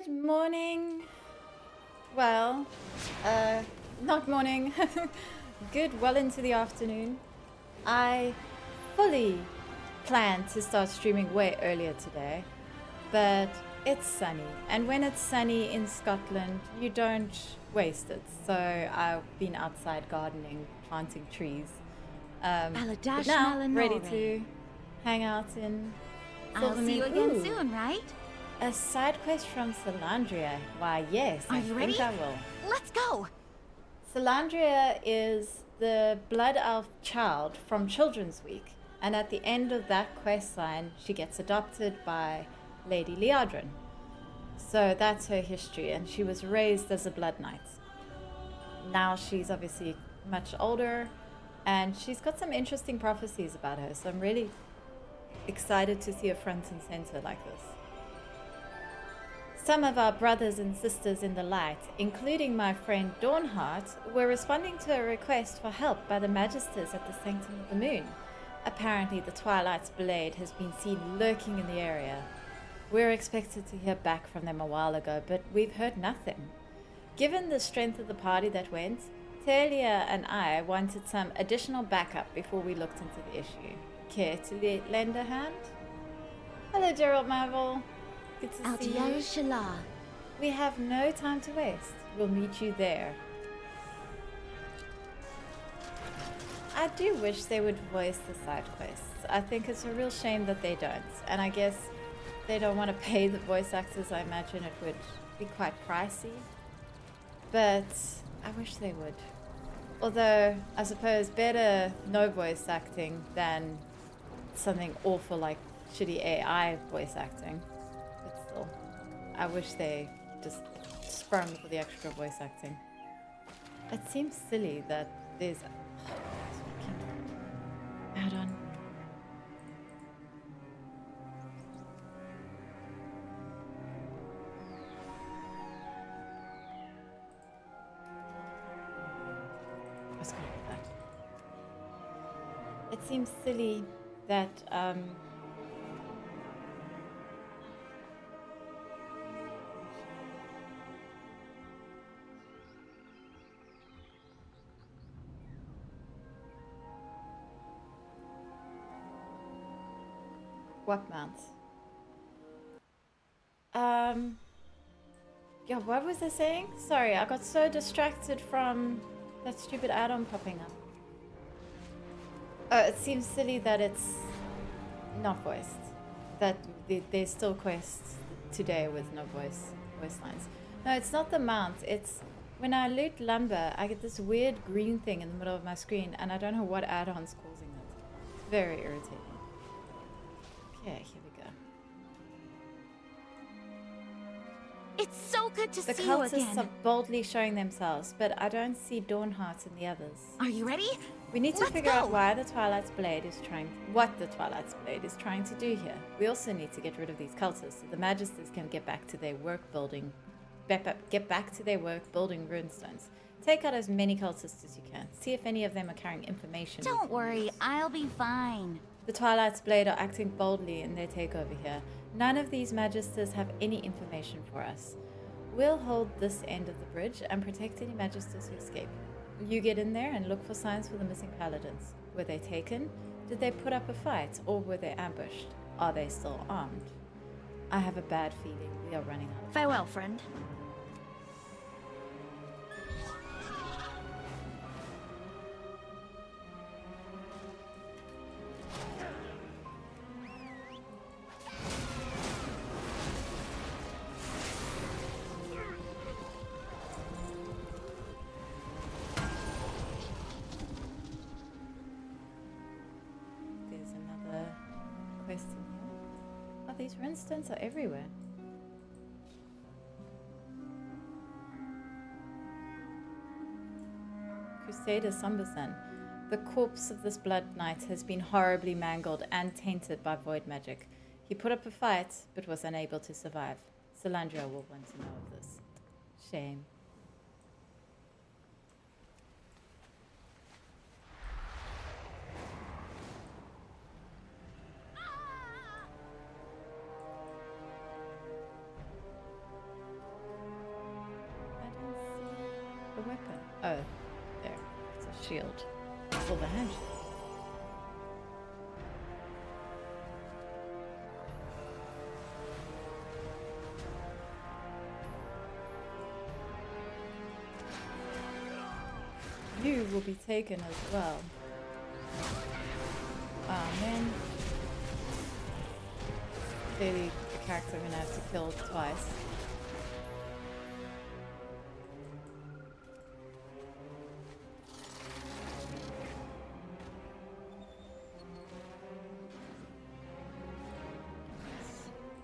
Good morning. Well, not morning. Good well into the afternoon. I fully planned to start streaming way earlier today, but it's sunny. And when it's sunny in Scotland, you don't waste it. So I've been outside gardening, planting trees. But now, ready to hang out in I'll Silvermoon. see you again Ooh, soon, right? a side quest from Salandria. Why, yes, Are you ready? I will. Let's go! Salandria is the blood elf child from Children's Week, and at the end of that quest line, she gets adopted by Lady Liadrin. So that's her history, and she was raised as a blood knight. Now she's obviously much older, and she's got some interesting prophecies about her, so I'm really excited to see her front and center like this. Some of our brothers and sisters in the light, including my friend Dawnheart, were responding to a request for help by the Magisters at the Sanctum of the Moon. Apparently, the Twilight's blade has been seen lurking in the area. We were expected to hear back from them a while ago, but we've heard nothing. Given the strength of the party that went, Talia and I wanted some additional backup before we looked into the issue. Care to lend a hand? Hello, Gerald Marvel. Good to see you. Altiel Shala. We have no time to waste. We'll meet you there. I do wish they would voice the side quests. I think it's a real shame that they don't. And I guess they don't want to pay the voice actors. I imagine it would be quite pricey. But I wish they would. Although, I suppose better no voice acting than something awful like shitty AI voice acting. But still, I wish they just sprung for the extra voice acting. It seems silly that there's add-on. What's going on with that? It seems silly that what mounts? Yeah, what was I saying? Sorry, I got so distracted from that stupid add-on popping up. Oh, it seems silly that it's not voiced. That there's still quests today with no voice lines. No, it's not the mount. It's when I loot lumber, I get this weird green thing in the middle of my screen, and I don't know what add-on's causing it. Very irritating. Okay, here we go. It's so good to The see you cultists again. are boldly showing themselves, but I don't see Dawnheart and the others. Are you ready? We need to Let's figure out go. what the Twilight's Blade is trying to do here. We also need to get rid of these cultists so the Magisters can get back to their work building runestones. Take out as many cultists as you can. See if any of them are carrying information. we Don't can worry, use. I'll be fine. The Twilight's Blade are acting boldly in their takeover here. None of these Magisters have any information for us. We'll hold this end of the bridge and protect any Magisters who escape. You get in there and look for signs for the missing paladins. Were they taken? Did they put up a fight? Or were they ambushed? Are they still armed? I have a bad feeling we are running out of time. Farewell, friend. There's another quest in here. Oh, these runstones are everywhere. Crusader Sumberson. The corpse of this blood knight has been horribly mangled and tainted by void magic. He put up a fight, but was unable to survive. Salandria will want to know of this. Shame. weapon? Oh, there. It's a shield. Silver handshake. You will be taken as well. Oh man. Clearly the character I'm gonna have to kill twice.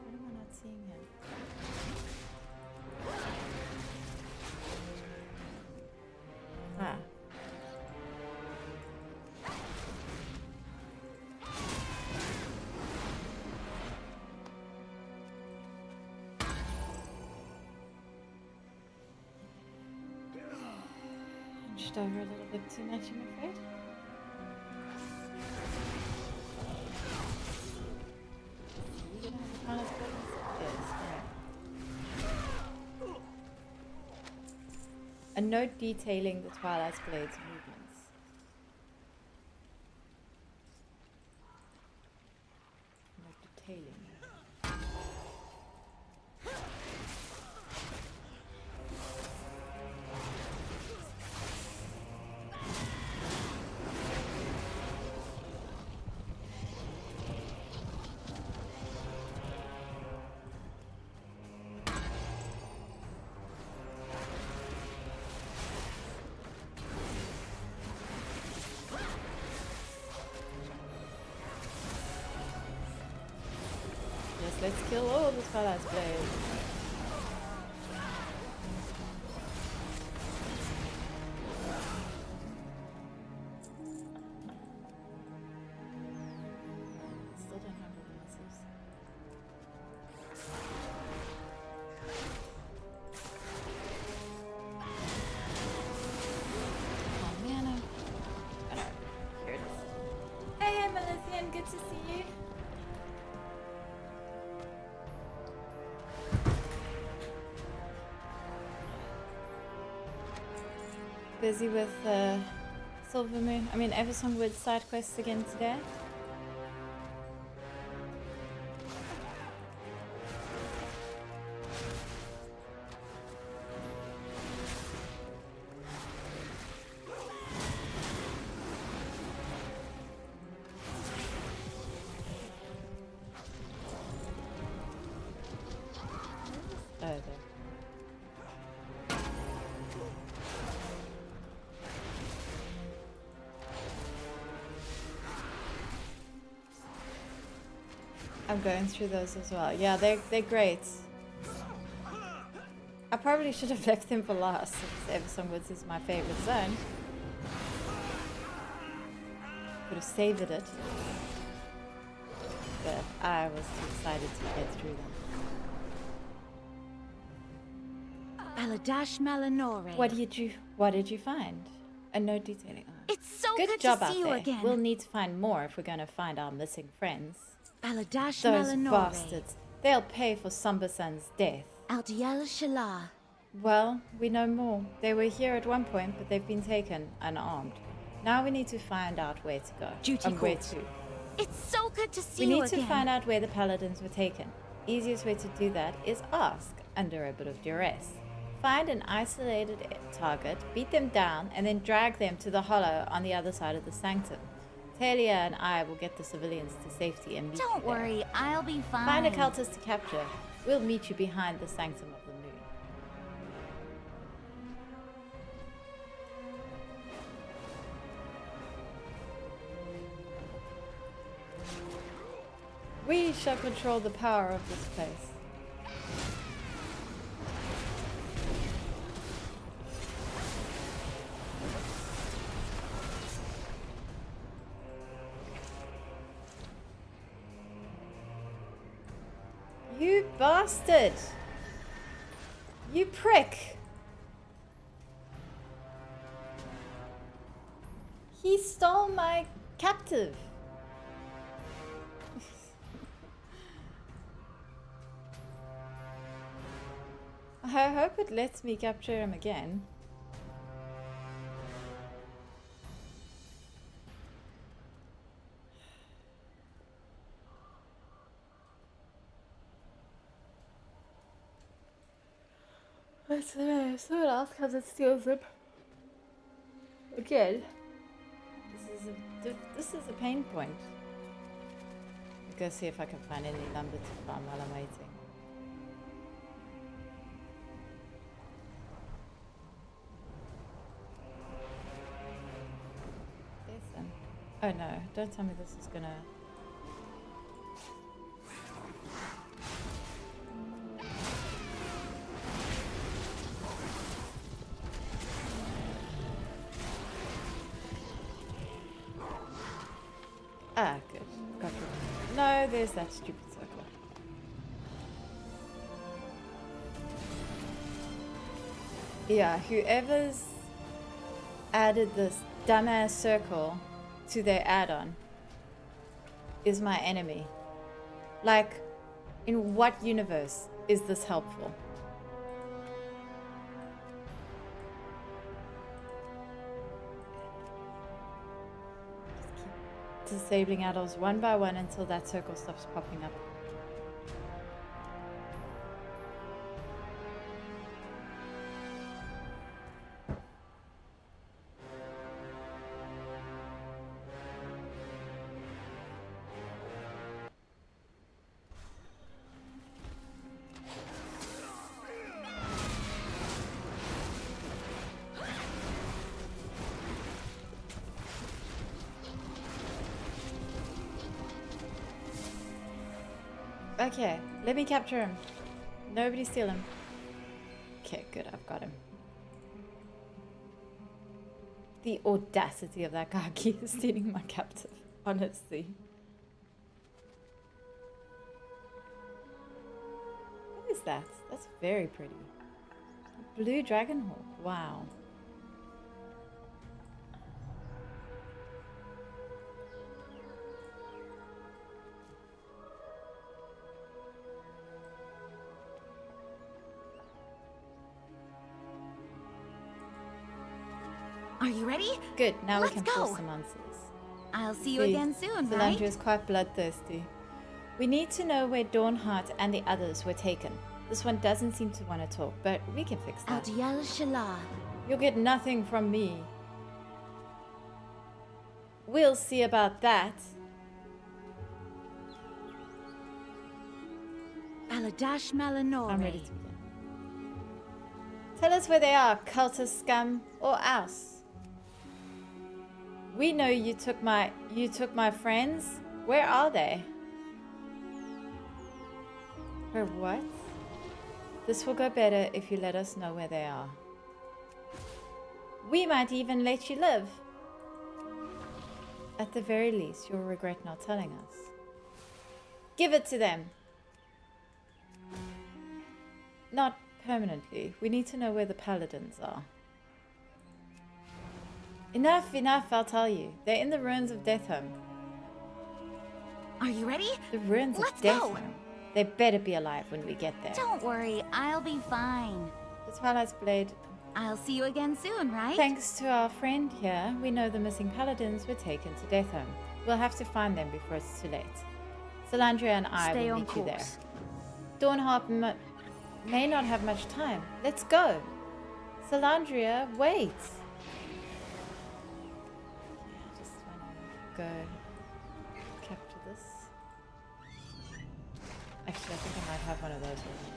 What am I not seeing here? Ah. Hunched over a little bit too much, I'm afraid. You gonna have a kind of problems? Yes, right. A note detailing the Twilight Blade's movements. Note detailing. Yes, let's kill all the Twilight Blade. Still don't have all the missiles. Oh man, I don't know. Here it is. Hey, Melithian, good to see you. Busy with Silver Moon, Eversongwood side quests again today. Oh, there. I'm going through those as well. Yeah, they're great. I probably should have left them for last, since Eversongwoods is my favorite zone. Could have savored it, but I was too excited to get through them. Baladash Malinore. What did you find? A note detailing. Oh. It's so Good good job to out see you there. again. We'll need to find more if we're going to find our missing friends. Baladash Those Malinore. bastards. They'll pay for Sumbersun's death. Aldiel Shala. Well, we know more. They were here at one point, but they've been taken unarmed. Now we need to find out where to go. Duty and where called. to. It's so good to see We you need again. to find out where the paladins were taken. Easiest way to do that is ask, under a bit of duress. Find an isolated target, beat them down, and then drag them to the hollow on the other side of the sanctum. Talia and I will get the civilians to safety and meet you Don't there. worry, I'll be fine. Find a cultist to capture. We'll meet you behind the sanctum of the moon. We shall control the power of this place. You bastard! You prick! He stole my captive! I hope it lets me capture him again. What's the matter? Someone else comes and steals them. Again. This is a pain point. Go see if I can find any lumber to farm while I'm waiting. Listen. Oh no, don't tell me this is gonna... Ah, good. Got rid. No, there's that stupid circle. Yeah, whoever's added this dumbass circle to their add-on is my enemy. Like, in what universe is this helpful? Disabling add-ons one by one until that circle stops popping up. Okay, let me capture him. Nobody steal him. Okay, good, I've got him. The audacity of that guy stealing my captive, honestly. What is that? That's very pretty. Blue Dragonhawk, wow. Are you ready? Good, now Let's we can go. force some answers. I'll see you again soon, right? Solandria is quite bloodthirsty. We need to know where Dawnheart and the others were taken. This one doesn't seem to want to talk, but we can fix that. Al Shala. You'll get nothing from me. We'll see about that. Aladash Malanore. I'm ready to begin. Tell us where they are, cultist scum or else. We know you took my friends. Where are they? Her what? This will go better if you let us know where they are. We might even let you live. At the very least, you'll regret not telling us. Give it to them. Not permanently. We need to know where the paladins are. Enough, enough, I'll tell you. They're in the ruins of Deathhome. Are you ready? The ruins Let's of go. Deathhome? They better be alive when we get there. Don't worry, I'll be fine. The Twilight's Blade. I'll see you again soon, right? Thanks to our friend here, we know the missing paladins were taken to Deathhome. We'll have to find them before it's too late. Solandria and I Stay will on meet you there. course. Dawnheart may not have much time. Let's go. Solandria, wait. I just want to go capture this. Actually, I think I might have one of those with me.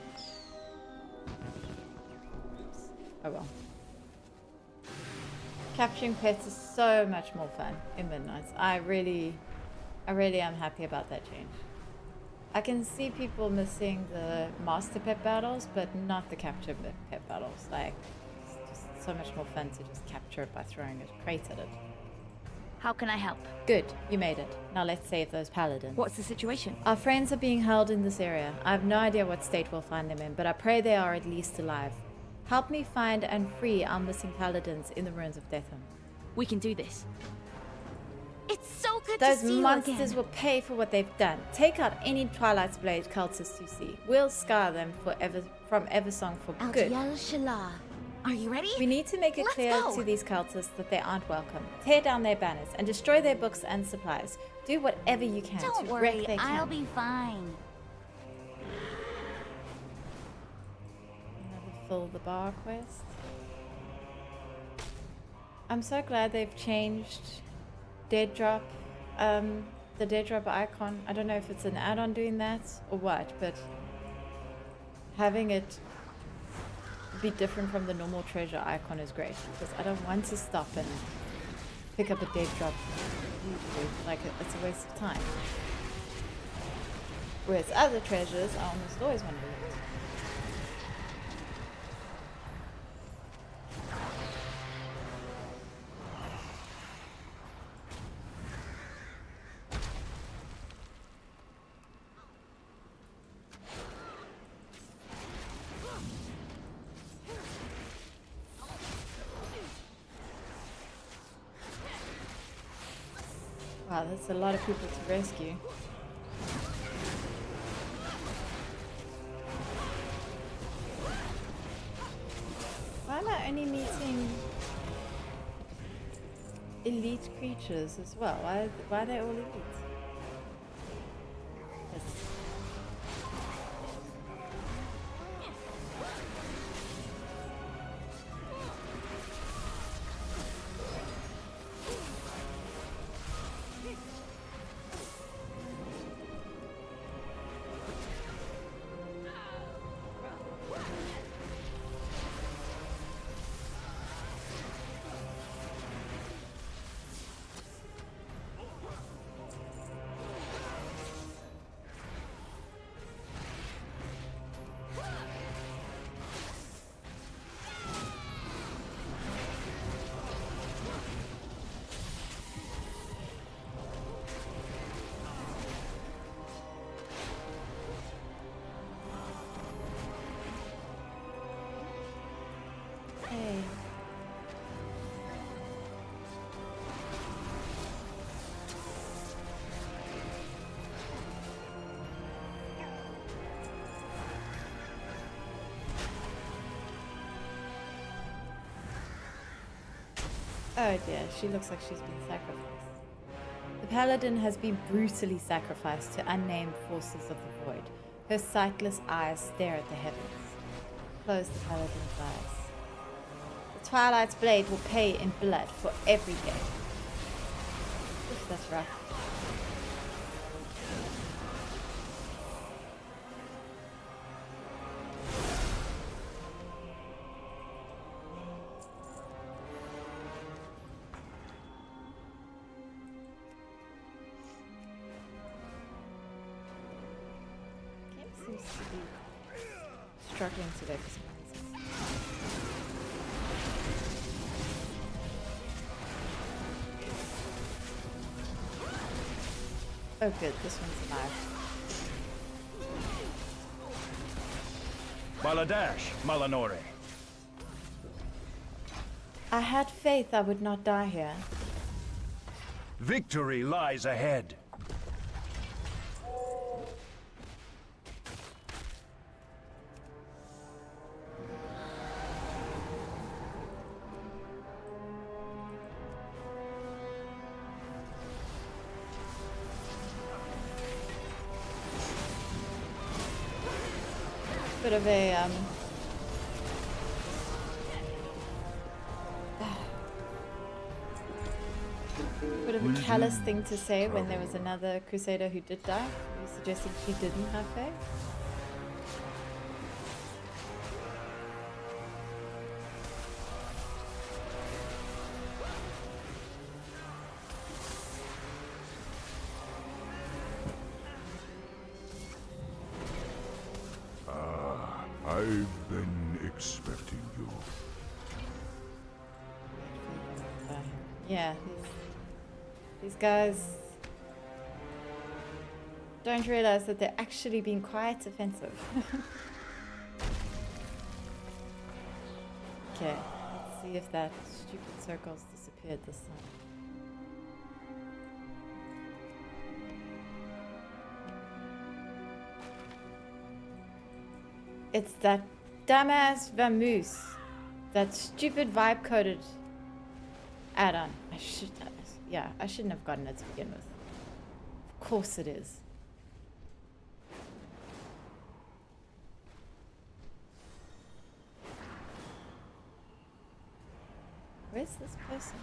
Oops. Oh well. Capturing pets is so much more fun in Midnights. I really am happy about that change. I can see people missing the master pet battles, but not the capture pet battles. Like, it's just so much more fun to just capture it by throwing a crate at it. How can I help? Good, you made it. Now let's save those paladins. What's the situation? Our friends are being held in this area. I have no idea what state we'll find them in, but I pray they are at least alive. Help me find and free our missing paladins in the ruins of Deathhome. We can do this. It's so good Those to see monsters you again. will pay for what they've done. Take out any Twilight's Blade cultists you see. We'll scar them from Eversong for good. Al Shala. Are you ready? We need to make it Let's clear go. to these cultists that they aren't welcome. Tear down their banners and destroy their books and supplies. Do whatever you can Don't to worry, wreck their I'll camp. be fine. Another fulfill the bar quest. I'm so glad they've changed Dead Drop, the Dead Drop icon. I don't know if it's an add-on doing that or what, but having it be different from the normal treasure icon is great, because I don't want to stop and pick up a Dead Drop. Like, it's a waste of time. Whereas other treasures, I almost always want to do it. Wow, that's a lot of people to rescue. Why am I only meeting elite creatures as well? Why are they all elite? Yes. Hey. Oh dear, she looks like she's been sacrificed. The paladin has been brutally sacrificed to unnamed forces of the void. Her sightless eyes stare at the heavens. Close the paladin's eyes. The Twilight's blade will pay in blood for every day. Oof, that's rough. Game seems to be struggling today for some reason. Oh good, this one's alive. Baladash, Malanore. I had faith I would not die here. Victory lies ahead. Bit of a bit of a callous thing to say when there was another crusader who did die. You suggesting she didn't have faith? I've been expecting you. Yeah, these guys don't realize that they're actually being quite offensive. Okay, let's see if that stupid circle's disappeared this time. It's that dumbass Vamoose. That stupid vibe-coded add-on. I shouldn't have gotten it to begin with. Of course it is. Where's this person?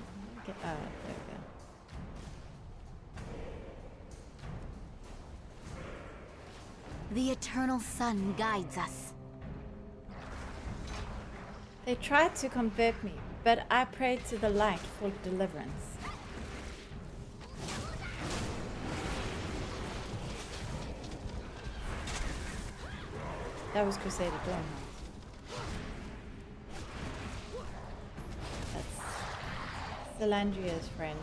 Get, oh, there we go. The eternal sun guides us. They tried to convert me, but I prayed to the light for deliverance. That was Crusader Dawn. That's Salandria's friend.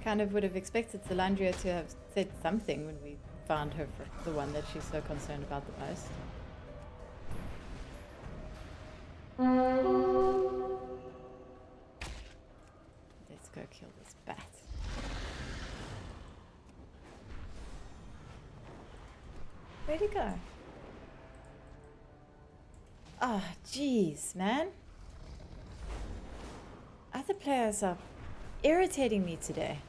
Kind of would have expected Salandria to have said something when we found her for the one that she's so concerned about the most. Let's go kill this bat. Where'd he go? Oh, jeez, man. Other players are irritating me today.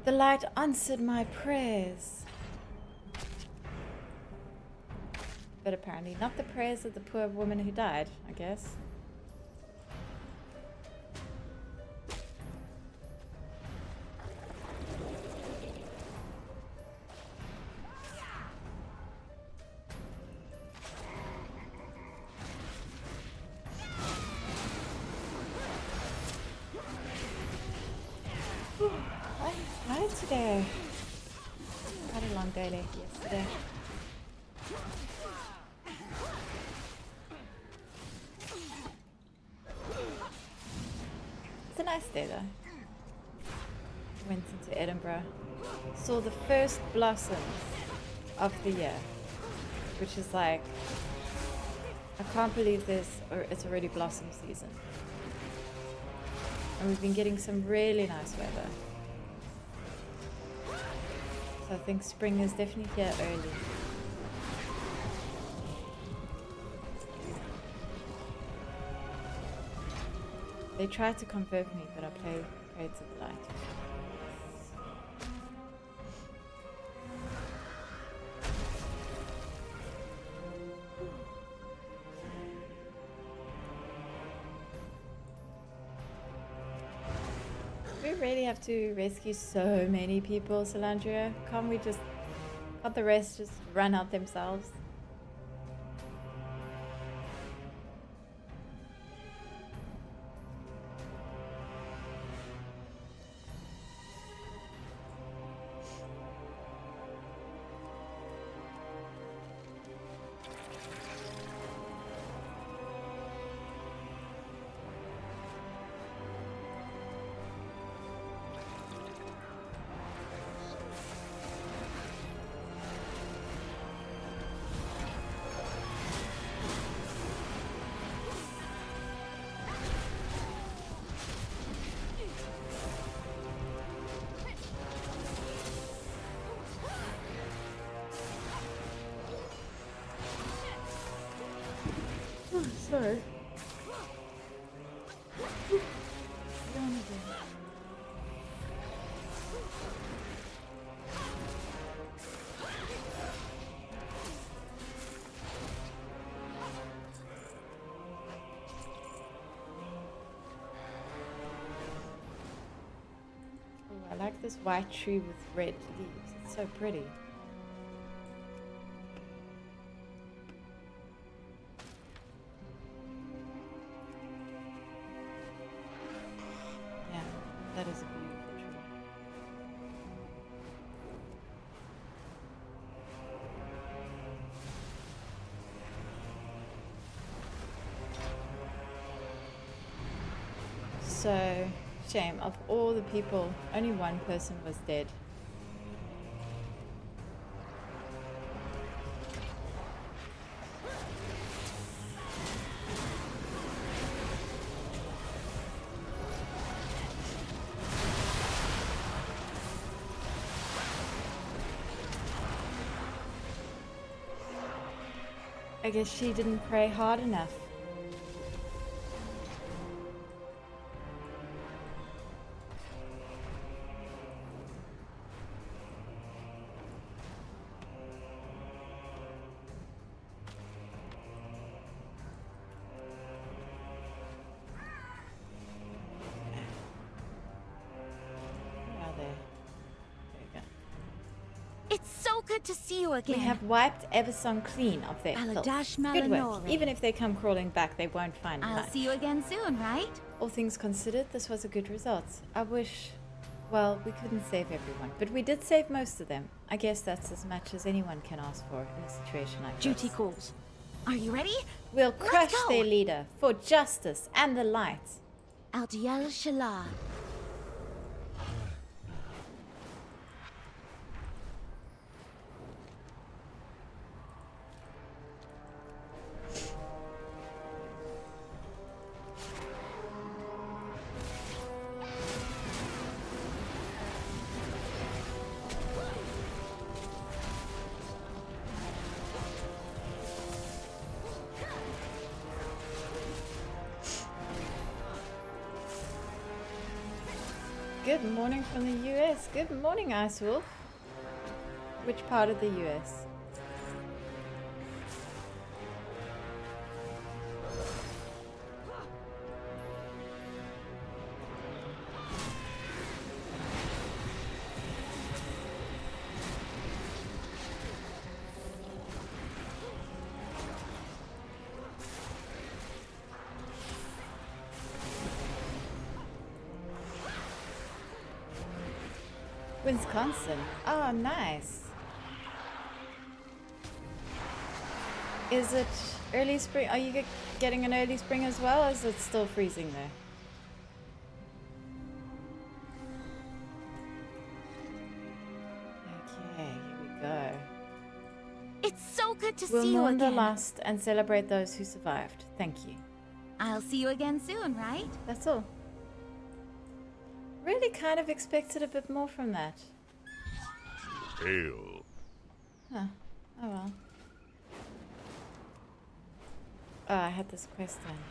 The light answered my prayers. But apparently not the prayers of the poor woman who died, I guess. I'm tired today. Had a long day yesterday. It's a nice day though. Went into Edinburgh, saw the first blossoms of the year, which is like, I can't believe it's already blossom season. And we've been getting some really nice weather. So I think spring is definitely here early. They tried to convert me, but I prayed to the light. We really have to rescue so many people, Salandria. Can't the rest just run out themselves? Sorry. I like this white tree with red leaves. It's so pretty. Yeah, that is a beautiful tree. So, shame, of all the people, only one person was dead. I guess she didn't pray hard enough. Where are they? There you go. It's so good to see you We again. have wiped Eversong clean of their filth. Baladash Good work. Malinore. Even if they come crawling back, they won't find I'll much. see you again soon, right? All things considered, this was a good result. I wish... Well, we couldn't save everyone, but we did save most of them. I guess that's as much as anyone can ask for in a situation like Duty this. calls. Are you ready? We'll Let's crush go. their leader for justice and the light. Aldiel Shala. Good morning from the US. Good morning, Ice Wolf. Which part of the US? Wisconsin. Oh, nice. Is it early spring? Are you getting an early spring as well, or is it still freezing there? Okay, here we go. It's so good to We'll see you mourn the again. lost and celebrate those who survived. Thank you. I'll see you again soon, right? That's all. Really kind of expected a bit more from that. Hail. Huh. Oh well. Oh, I had this quest down here.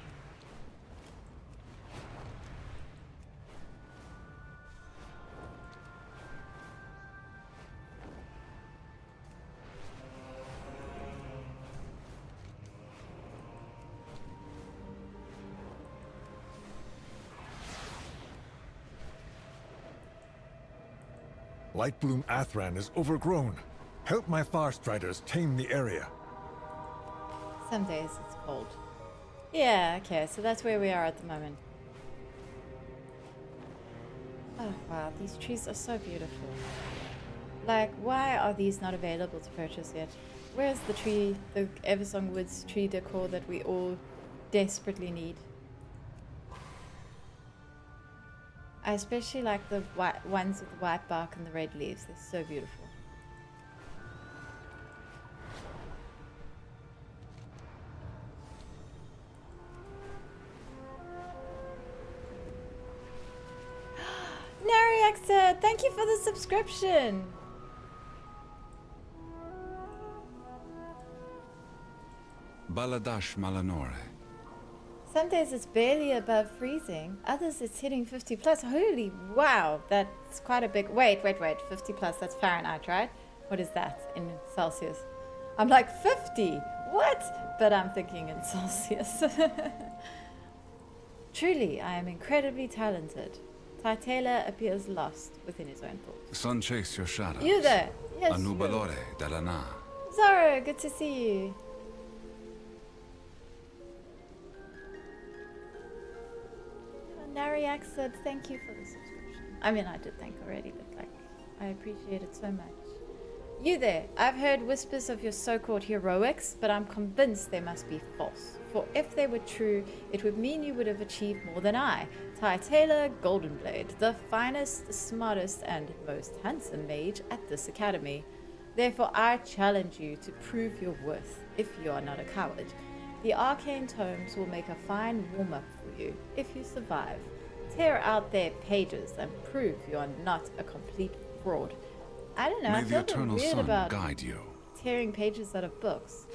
Lightbloom Athran is overgrown. Help my Farstriders tame the area. Some days it's cold. Yeah, okay, so that's where we are at the moment. Oh wow, these trees are so beautiful. Like, why are these not available to purchase yet? Where's the tree, the Eversong Woods tree decor that we all desperately need? I especially like the white ones with the white bark and the red leaves. They're so beautiful. Nariaxa, thank you for the subscription. Baladash Malinore. Some days it's barely above freezing. Others it's hitting 50 plus. Holy wow, that's quite a big... Wait. 50 plus, that's Fahrenheit, right? What is that in Celsius? I'm like, 50? What? But I'm thinking in Celsius. Truly, I am incredibly talented. Taitela appears lost within his own thoughts. Sun chase your shadows. You there? Yes, you. Anubalore Dalana. Zara, good to see you. Nariak said thank you for the subscription. I mean, I did thank already, but like, I appreciate it so much. You there, I've heard whispers of your so-called heroics, but I'm convinced they must be false. For if they were true, it would mean you would have achieved more than I. Ty Taylor, Goldenblade, the finest, smartest, and most handsome mage at this academy. Therefore, I challenge you to prove your worth, if you are not a coward. The arcane tomes will make a fine warm-up for you, if you survive. Tear out their pages and prove you are not a complete fraud. I don't know, May I the feel a bit eternal weird sun about guide you. tearing pages out of books.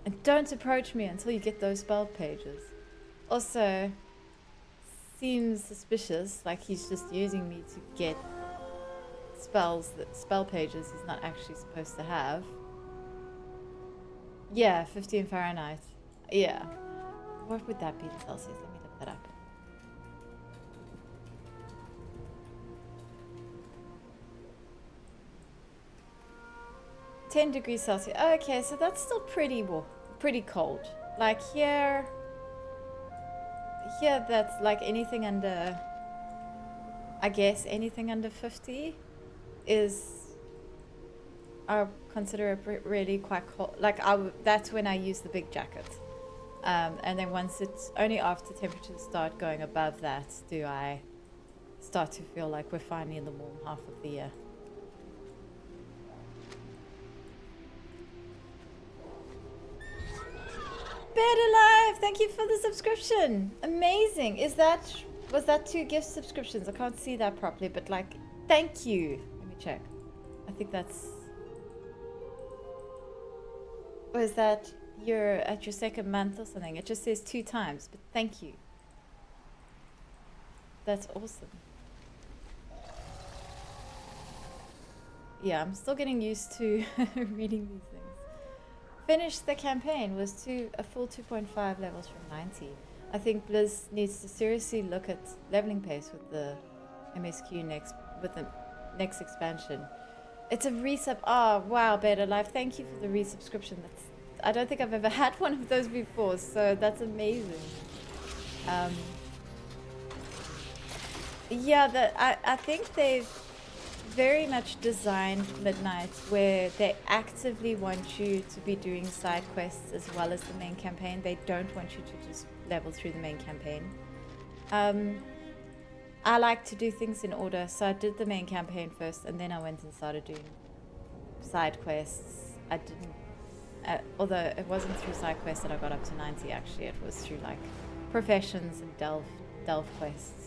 And don't approach me until you get those spell pages. Also, seems suspicious, like he's just using me to get spell pages he's not actually supposed to have. Yeah, 15 Fahrenheit. Yeah. What would that be in Celsius? Let me look that up. $10 degrees Celsius. Okay, so that's still pretty cold. Like here that's like anything under, I guess anything under 50 is, I consider it really quite cold. Like that's when I use the big jacket. And then once it's only after temperatures start going above that do I start to feel like we're finally in the warm half of the year. Better Life, thank you for the subscription. Amazing. Was that 2 gift subscriptions? I can't see that properly, but like, thank you. Let me check. I think that's, or is that you're at your 2nd month or something? It just says 2 times, but thank you. That's awesome. Yeah, I'm still getting used to reading these things. Finished the campaign was a full 2.5 levels from 90. I think Blizz needs to seriously look at leveling pace with the MSQ with the next expansion. It's a resub. Oh wow, Better Life, thank you for the resubscription. I don't think I've ever had one of those before, so that's amazing. Yeah, I think they've very much designed Midnight where they actively want you to be doing side quests as well as the main campaign. They don't want you to just level through the main campaign. I like to do things in order, so I did the main campaign first and then I went and started doing side quests. I didn't, although it wasn't through side quests that I got up to 90 actually, it was through like professions and delve quests.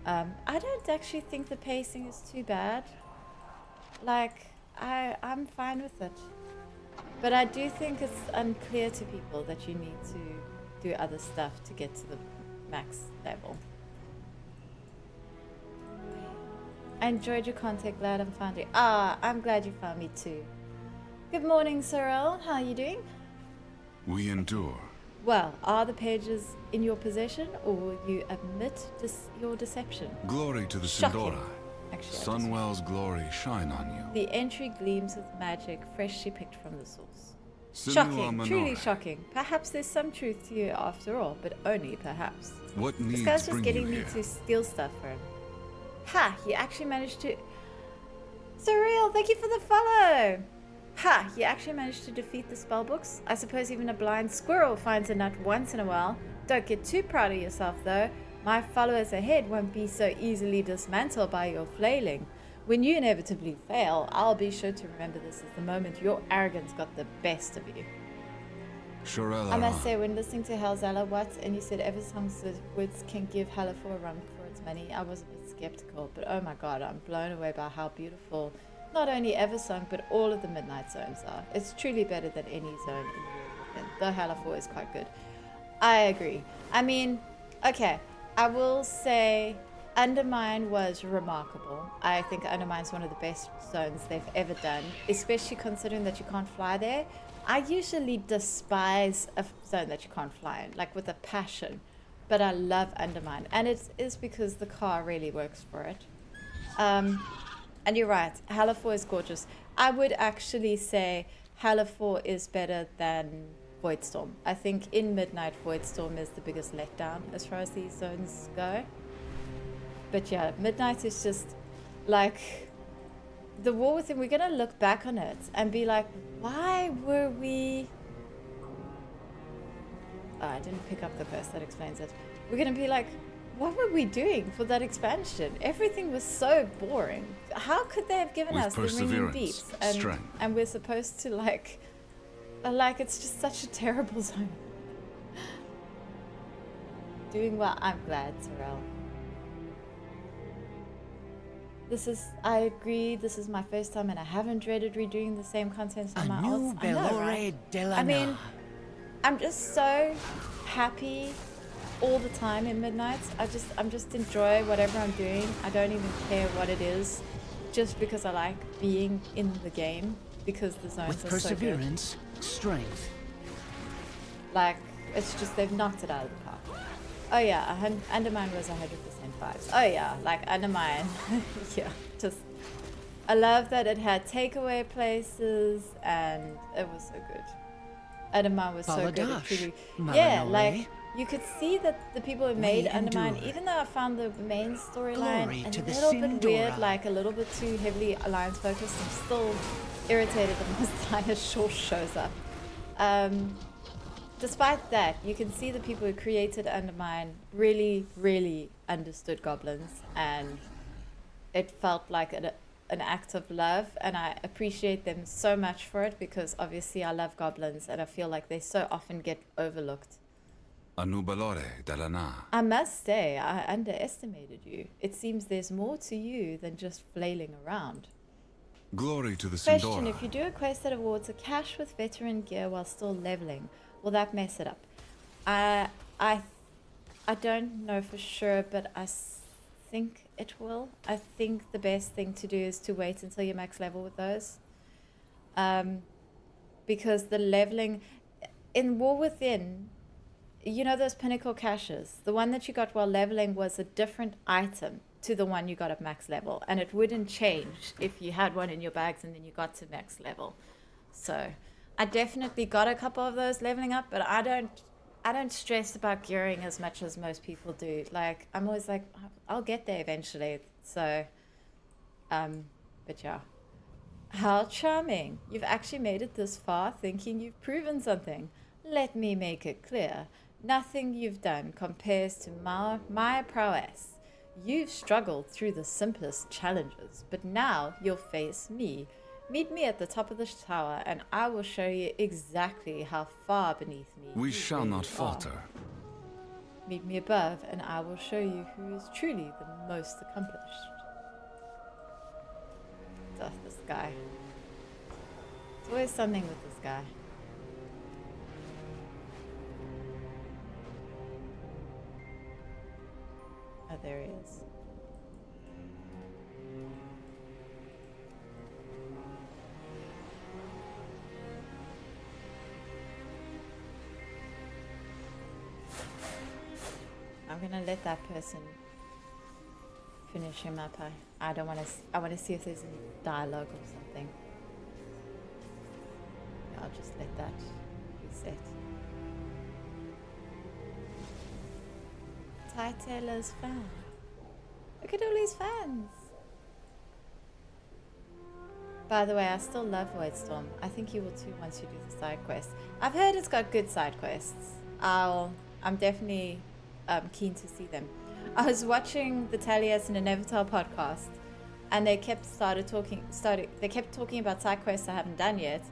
I don't actually think the pacing is too bad. Like, I'm fine with it. But I do think it's unclear to people that you need to do other stuff to get to the max level. I enjoyed your content, glad I found you. I'm glad you found me too. Good morning, Sorrel. How are you doing? We endure. Well, are the pages in your possession, or will you admit your deception? Glory to the Shocking. Sindora. Actually, Sunwell's glory shine on you. the entry gleams with magic, freshly picked from the source. Sinua Shocking, Minore. truly shocking. Perhaps there's some truth to you after all, but only perhaps. What This needs guy's just bring getting you me here? to steal stuff for him. Ha! You actually managed to... Surreal, thank you for the follow! Ha! You actually managed to defeat the spellbooks? I suppose even a blind squirrel finds a nut once in a while. Don't get too proud of yourself though. My followers ahead won't be so easily dismantled by your flailing. When you inevitably fail, I'll be sure to remember this as the moment your arrogance got the best of you. Shorella. I must say, when listening to Helzala What, and you said Eversong's words can give Halafor a run for its money, I was a bit skeptical, but oh my god, I'm blown away by how beautiful not only Eversong, but all of the Midnight Zones are. It's truly better than any zone in the world, though Halafor is quite good. I agree. I mean, okay, I will say Undermine was remarkable. I think Undermine's one of the best zones they've ever done, especially considering that you can't fly there. I usually despise a zone that you can't fly in, like with a passion, but I love Undermine, and it is because the car really works for it. And you're right, Halafor is gorgeous. I would actually say Halafor is better than Voidstorm. I think in Midnight, Voidstorm is the biggest letdown as far as these zones go. But yeah, Midnight is just like the war within. We're gonna look back on it and be like, why were we... Oh, I didn't pick up the verse that explains it. We're gonna be like, what were we doing for that expansion? Everything was so boring. How could they have given With us the ringing perseverance, beats? strength. And we're supposed to like it's just such a terrible zone. Doing well. I'm glad, Sorrel. I agree, this is my first time and I haven't dreaded redoing the same content on my alts. I know, right? I mean, I'm just so happy all the time in Midnight. I'm just enjoy whatever I'm doing. I don't even care what it is, just because I like being in the game, because the zones With are so good. perseverance, strength. Like, it's just, they've knocked it out of the park. Oh yeah, Undermine was 100% vibes. Oh yeah, like Undermine. Yeah, just, I love that it had takeaway places and it was so good. Undermine was so good. It Baladash, truly, Malinore. yeah, like, you could see that the people who made Undermine, endure. even though I found the main Glory storyline to a the little bit weird, Sindora. like a little bit too heavily alliance focused, I'm still irritated that Messiah Shaw shows up. Despite that, you can see the people who created Undermine really, really understood goblins, and it felt like an act of love, and I appreciate them so much for it, because obviously I love goblins and I feel like they so often get overlooked. Anu Balore Dalana. I must say, I underestimated you. It seems there's more to you than just flailing around. Glory to the Question: Sindora. if you do a quest that awards a cache with veteran gear while still leveling, will that mess it up? I don't know for sure, but I think it will. I think the best thing to do is to wait until you're max level with those. Because the leveling in War Within, you know those pinnacle caches, the one that you got while leveling was a different item to the one you got at max level, and it wouldn't change if you had one in your bags and then you got to max level. So I definitely got a couple of those leveling up, but I don't stress about gearing as much as most people do. Like, I'm always like, I'll get there eventually. So but yeah, how charming. You've actually made it this far thinking you've proven something. Let me make it clear, nothing you've done compares to my prowess. You've struggled through the simplest challenges, but now you'll face me. Meet me at the top of the tower, and I will show you exactly how far beneath me We you shall really not are. falter. Meet me above, and I will show you who is truly the most accomplished. Oh, this guy. There's always something with this guy. Oh, there he is. I'm gonna let that person finish him up. I don't want to. I want to see if there's any dialogue or something. I'll just let that reset. Ty Taylor's fan. Look at all these fans. By the way, I still love Voidstorm. I think you will too once you do the side quest. I've heard it's got good side quests. I'm definitely keen to see them. I was watching the Talias and Inevitable podcast, and they kept talking about side quests I haven't done yet,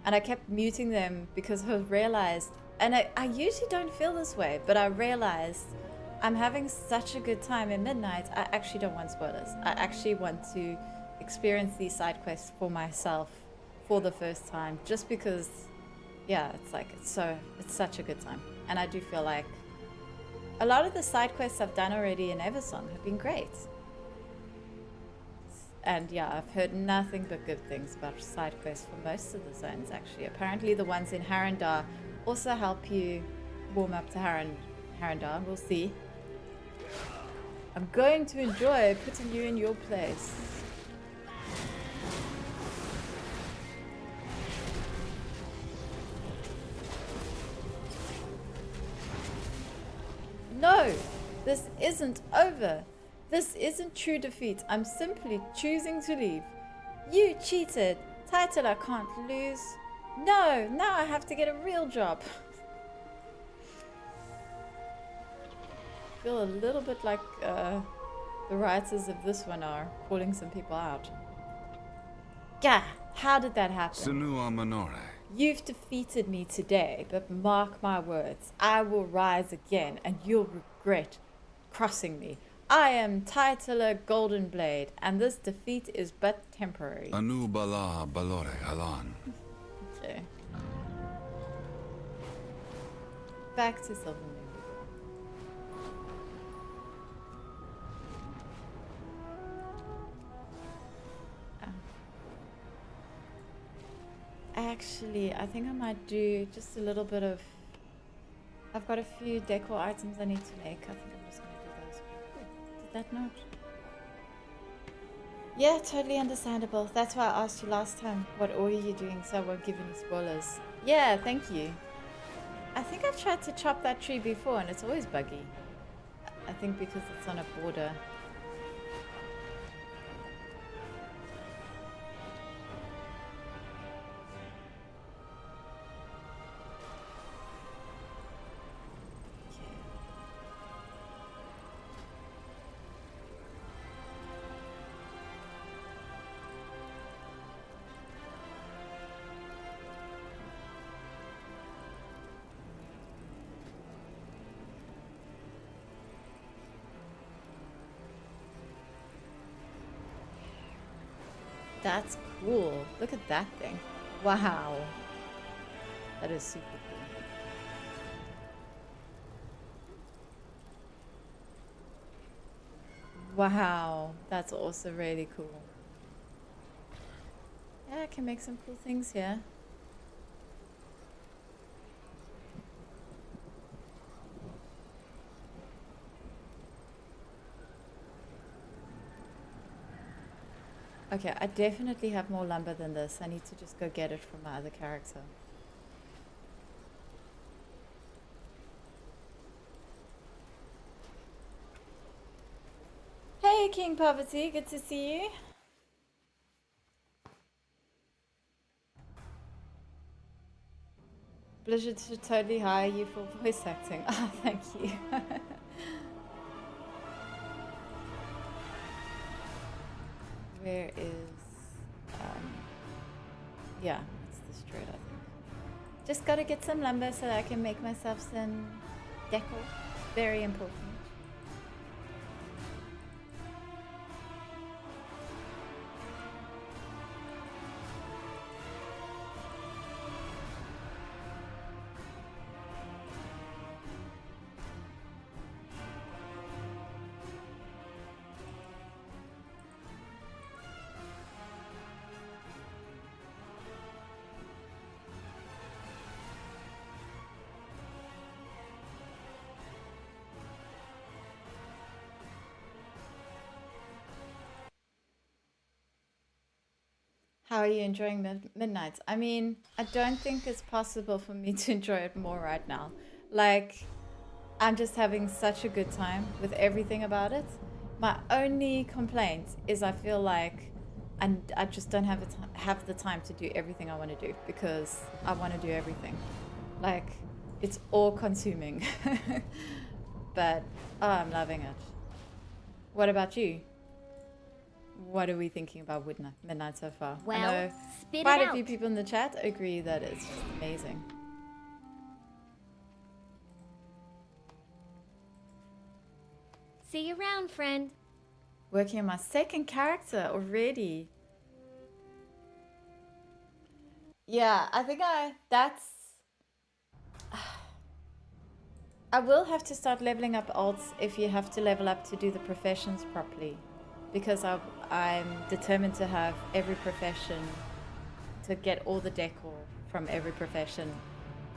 and I kept muting them because I realized, and I usually don't feel this way, but I realized I'm having such a good time in Midnight. I actually don't want spoilers. I actually want to experience these side quests for myself for the first time, just because, yeah, it's such a good time. And I do feel like a lot of the side quests I've done already in Eversong have been great. And yeah, I've heard nothing but good things about side quests for most of the zones, actually. Apparently the ones in Harandar also help you warm up to Harandar. We'll see. I'm going to enjoy putting you in your place. No, this isn't over. This isn't true defeat. I'm simply choosing to leave. You cheated. Title I can't lose. No, now I have to get a real job. Feel a little bit like the writers of this one are calling some people out. Gah, how did that happen? Senua Manore. You've defeated me today, but mark my words, I will rise again, and you'll regret crossing me. I am Titula Goldenblade, and this defeat is but temporary. Anu Bala Balore Alan. Okay. Back to Silver Moon. Actually, I think I might do just a little bit of... I've got a few decor items I need to make. I think I'm just going to do those. Did that not? Yeah, totally understandable. That's why I asked you last time what order you're doing, so I won't give any spoilers. Yeah, thank you. I think I've tried to chop that tree before and it's always buggy. I think because it's on a border. That's cool. Look at that thing. Wow. That is super cool. Wow. That's also really cool. Yeah, I can make some cool things here. Okay, I definitely have more lumber than this. I need to just go get it from my other character. Hey, King Poverty, good to see you. Blizzard should totally hire you for voice acting. Oh, thank you. Where is, yeah, it's the straight, I think. Just gotta get some lumber so that I can make myself some decor. Very important. How are you enjoying Midnights? I mean, I don't think it's possible for me to enjoy it more right now. Like, I'm just having such a good time with everything about it. My only complaint is I feel like I just don't have the time to do everything I want to do because I want to do everything. Like, it's all consuming. But, oh, I'm loving it. What about you? What are we thinking about Midnight so far? Well, I know spit quite it a few out. people in the chat agree that it's just amazing. See you around, friend. Working on my second character already. Yeah, I think I will have to start leveling up alts if you have to level up to do the professions properly. Because I'm determined to have every profession, to get all the decor from every profession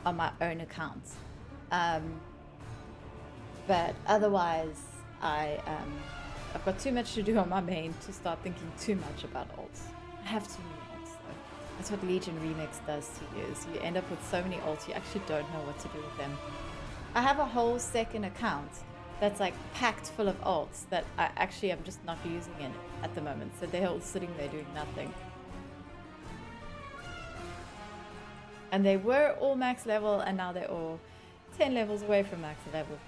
on my own account. But otherwise, I've got too much to do on my main to start thinking too much about alts. I have too many alts though. That's what Legion Remix does to you, is you end up with so many alts you actually don't know what to do with them. I have a whole second account that's like packed full of alts that I actually am just not using at the moment. So they're all sitting there doing nothing. And they were all max level and now they're all 10 levels away from max level.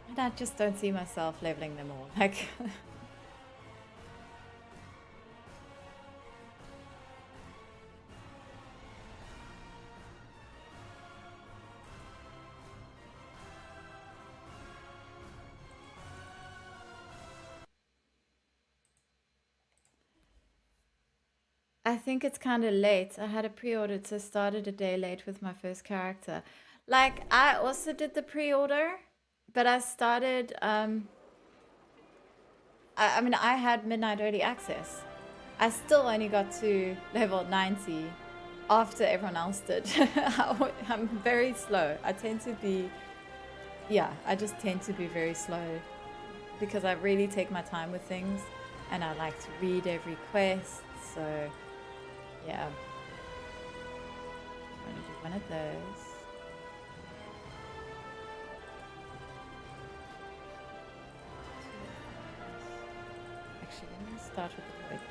And I just don't see myself leveling them all. Like, I think it's kind of late. I had a pre-order, so started a day late with my first character. Like, I also did the pre-order, but I started, I mean, I had Midnight Early Access. I still only got to level 90 after everyone else did. I'm very slow. I tend to be, yeah, I just tend to be very slow because I really take my time with things and I like to read every quest. So, yeah. I'm going to do one of those. Actually, let me start with the quick.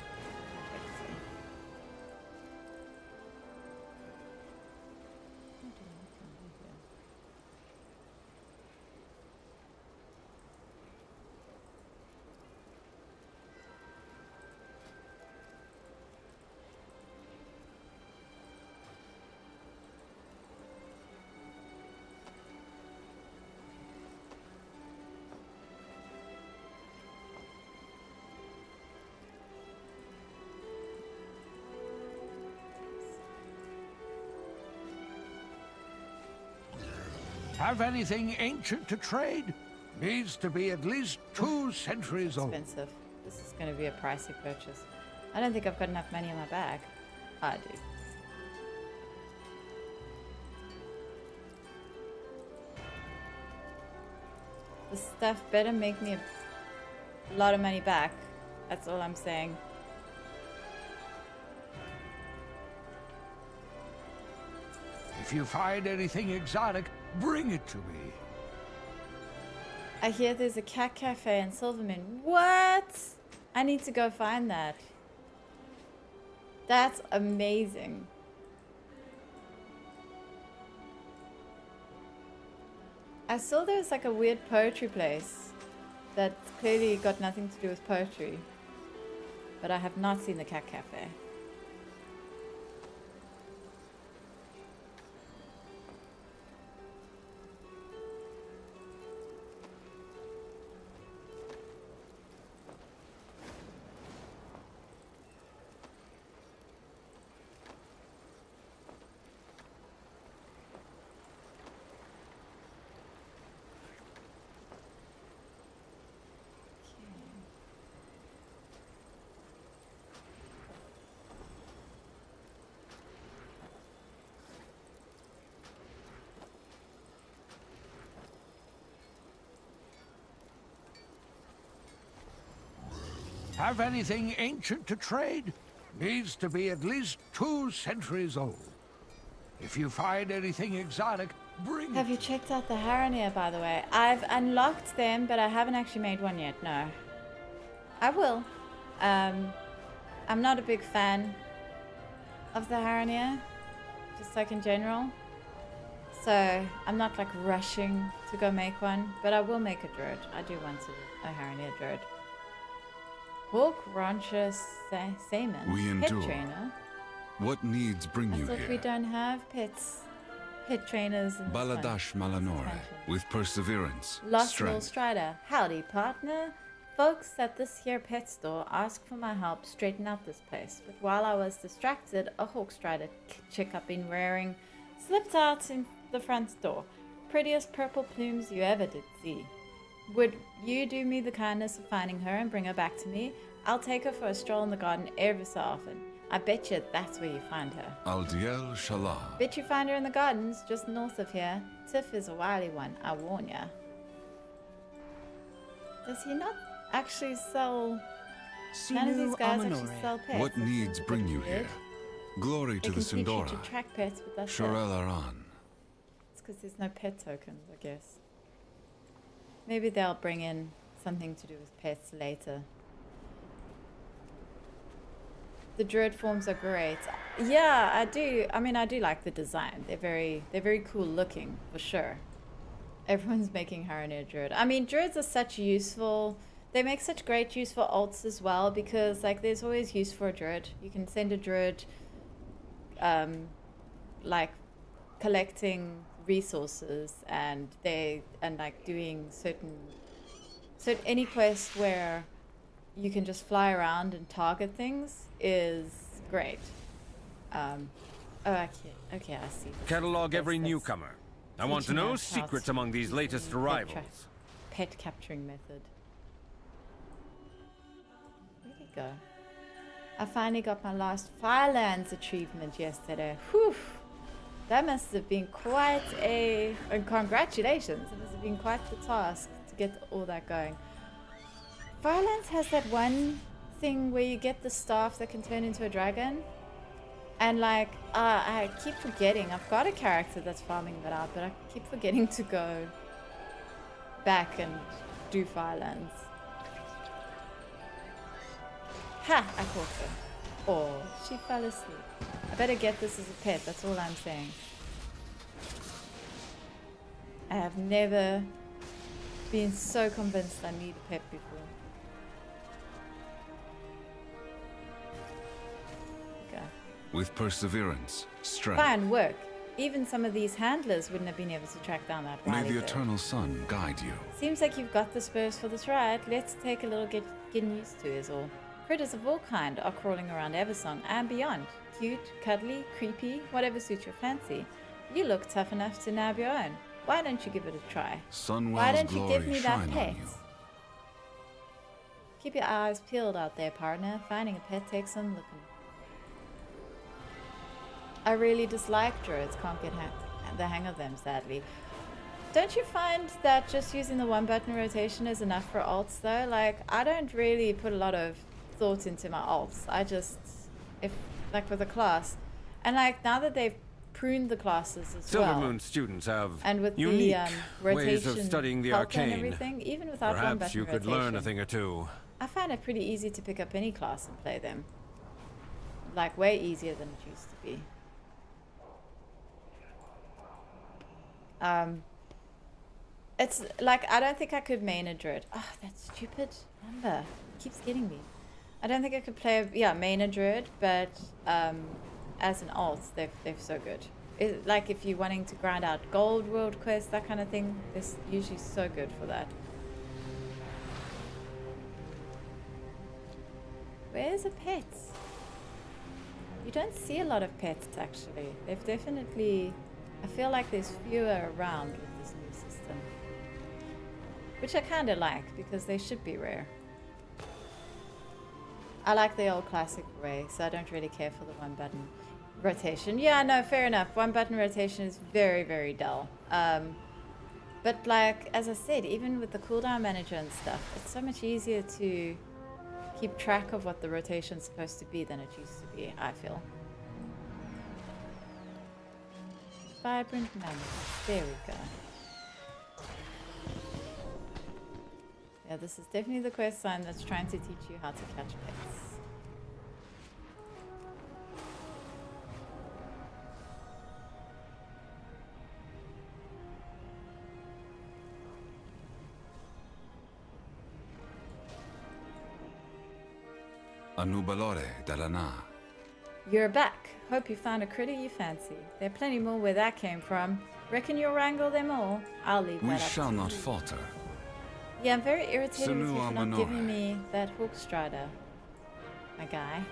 Have anything ancient to trade? Needs to be at least 2 centuries old. Expensive. This is going to be a pricey purchase. I don't think I've got enough money in my bag. I do. This stuff better make me a lot of money back. That's all I'm saying. If you find anything exotic, bring it to me. I hear there's a cat cafe in Silverman. What? I need to go find that. That's amazing. I saw there was like a weird poetry place that clearly got nothing to do with poetry. But I have not seen the cat cafe. Have anything ancient to trade? Needs to be at least 2 centuries old. If you find anything exotic, bring Have it. you checked out the Harania, by the way? I've unlocked them, but I haven't actually made one yet, no. I will. I'm not a big fan of the Harania, just like in general. So I'm not like rushing to go make one, but I will make a druid. I do want a Harania druid. Hawk Rancher Seaman, We pet endure. trainer. What needs bring I you thought here? we don't have pet trainers in this one. Baladash Malanore, with perseverance, Lost Will strength. Strider. Howdy, partner. Folks at this here pet store asked for my help straighten out this place, but while I was distracted, a Hawk Strider chick I've been rearing slipped out in the front door. Prettiest purple plumes you ever did see. Would you do me the kindness of finding her and bring her back to me? I'll take her for a stroll in the garden every so often. I bet you that's where you find her. Aldiel Shalah. Bet you find her in the gardens just north of here. Tiff is a wily one, I warn ya. Does he not actually sell... None of these Sinu guys actually Amanore. sell pets. What This is needs a bit bring you weird. here? Glory They to can the teach you Sindora. to track pets, but that's it. Shorel Aran. It's because there's no pet tokens, I guess. Maybe they'll bring in something to do with pets later. The druid forms are great. Yeah, I do. I mean, I do like the design. They're very cool looking, for sure. Everyone's making Harania druid. I mean, druids are such useful. They make such great use for alts as well because, like, there's always use for a druid. You can send a druid, like, collecting resources and like doing any quest where you can just fly around and target things is great. Oh, okay, I see. Catalog every That's- newcomer. I want to Teaching know us how secrets to among these use latest the arrivals. pet capturing method. Where'd he go? I finally got my last Firelands achievement yesterday. Whew! That must have been quite a... And congratulations! It must have been quite the task to get all that going. Firelands has that one thing where you get the staff that can turn into a dragon. And like, I keep forgetting. I've got a character that's farming that out, but I keep forgetting to go back and do Firelands. Ha! I caught her. Oh, she fell asleep. I better get this as a pet, that's all I'm saying. I have never been so convinced I need a pet before. Okay. With perseverance, strength, Fine work. Even some of these handlers wouldn't have been able to track down that may Wily the bird. eternal sun guide you. Seems like you've got the spurs for this ride. Let's take a little getting used to is all. Critters of all kind are crawling around Eversong and beyond. Cute, cuddly, creepy, whatever suits your fancy. You look tough enough to nab your own. Why don't you give it a try? Sunwell's Why don't you glory give me that shine pet? on you. Keep your eyes peeled out there, partner. Finding a pet takes some looking. I really dislike druids. Can't get the hang of them, sadly. Don't you find that just using the one button rotation is enough for alts though? Like, I don't really put a lot of thought into my alts. I just, like with a class. And like, now that they've pruned the classes as well. Silvermoon students have And with unique the ways rotation of studying the help and arcane. everything, even without one Perhaps button you could rotation, learn a thing or two. I find it pretty easy to pick up any class and play them. Like, way easier than it used to be. It's like, I don't think I could main a druid. Oh, that stupid number keeps getting me. I don't think I could play, main a druid, but as an alt, they're so good. Like, if you're wanting to grind out gold world quests, that kind of thing, it's usually so good for that. Where's the pets? You don't see a lot of pets, actually. They've definitely... I feel like there's fewer around with this new system. Which I kind of like, because they should be rare. I like the old classic way, so I don't really care for the one button rotation. Yeah, no, fair enough. One button rotation is very, very dull. But like, as I said, even with the cooldown manager and stuff, it's so much easier to keep track of what the rotation's supposed to be than it used to be, I feel. Vibrant mammoth. There we go. Yeah, this is definitely the quest sign that's trying to teach you how to catch pets. Anubalore Dalana. You're back. Hope you found a critter you fancy. There are plenty more where that came from. Reckon you'll wrangle them all? I'll leave that We up shall to not you. falter. Yeah, I'm very irritated with you Senua for not Manore. giving me that hook strider, my guy.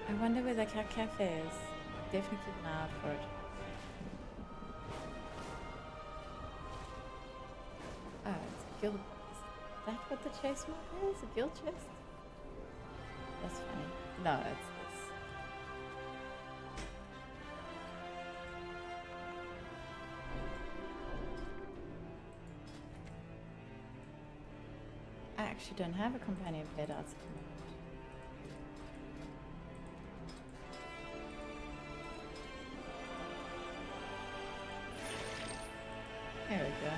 I wonder where the cat cafe is. Definitely keep an eye out for it. Oh, it's a guild. Is that what the chase mark is? A guild chest? That's funny. No, it's this. I actually don't have a companion pet outside the moment. There we go.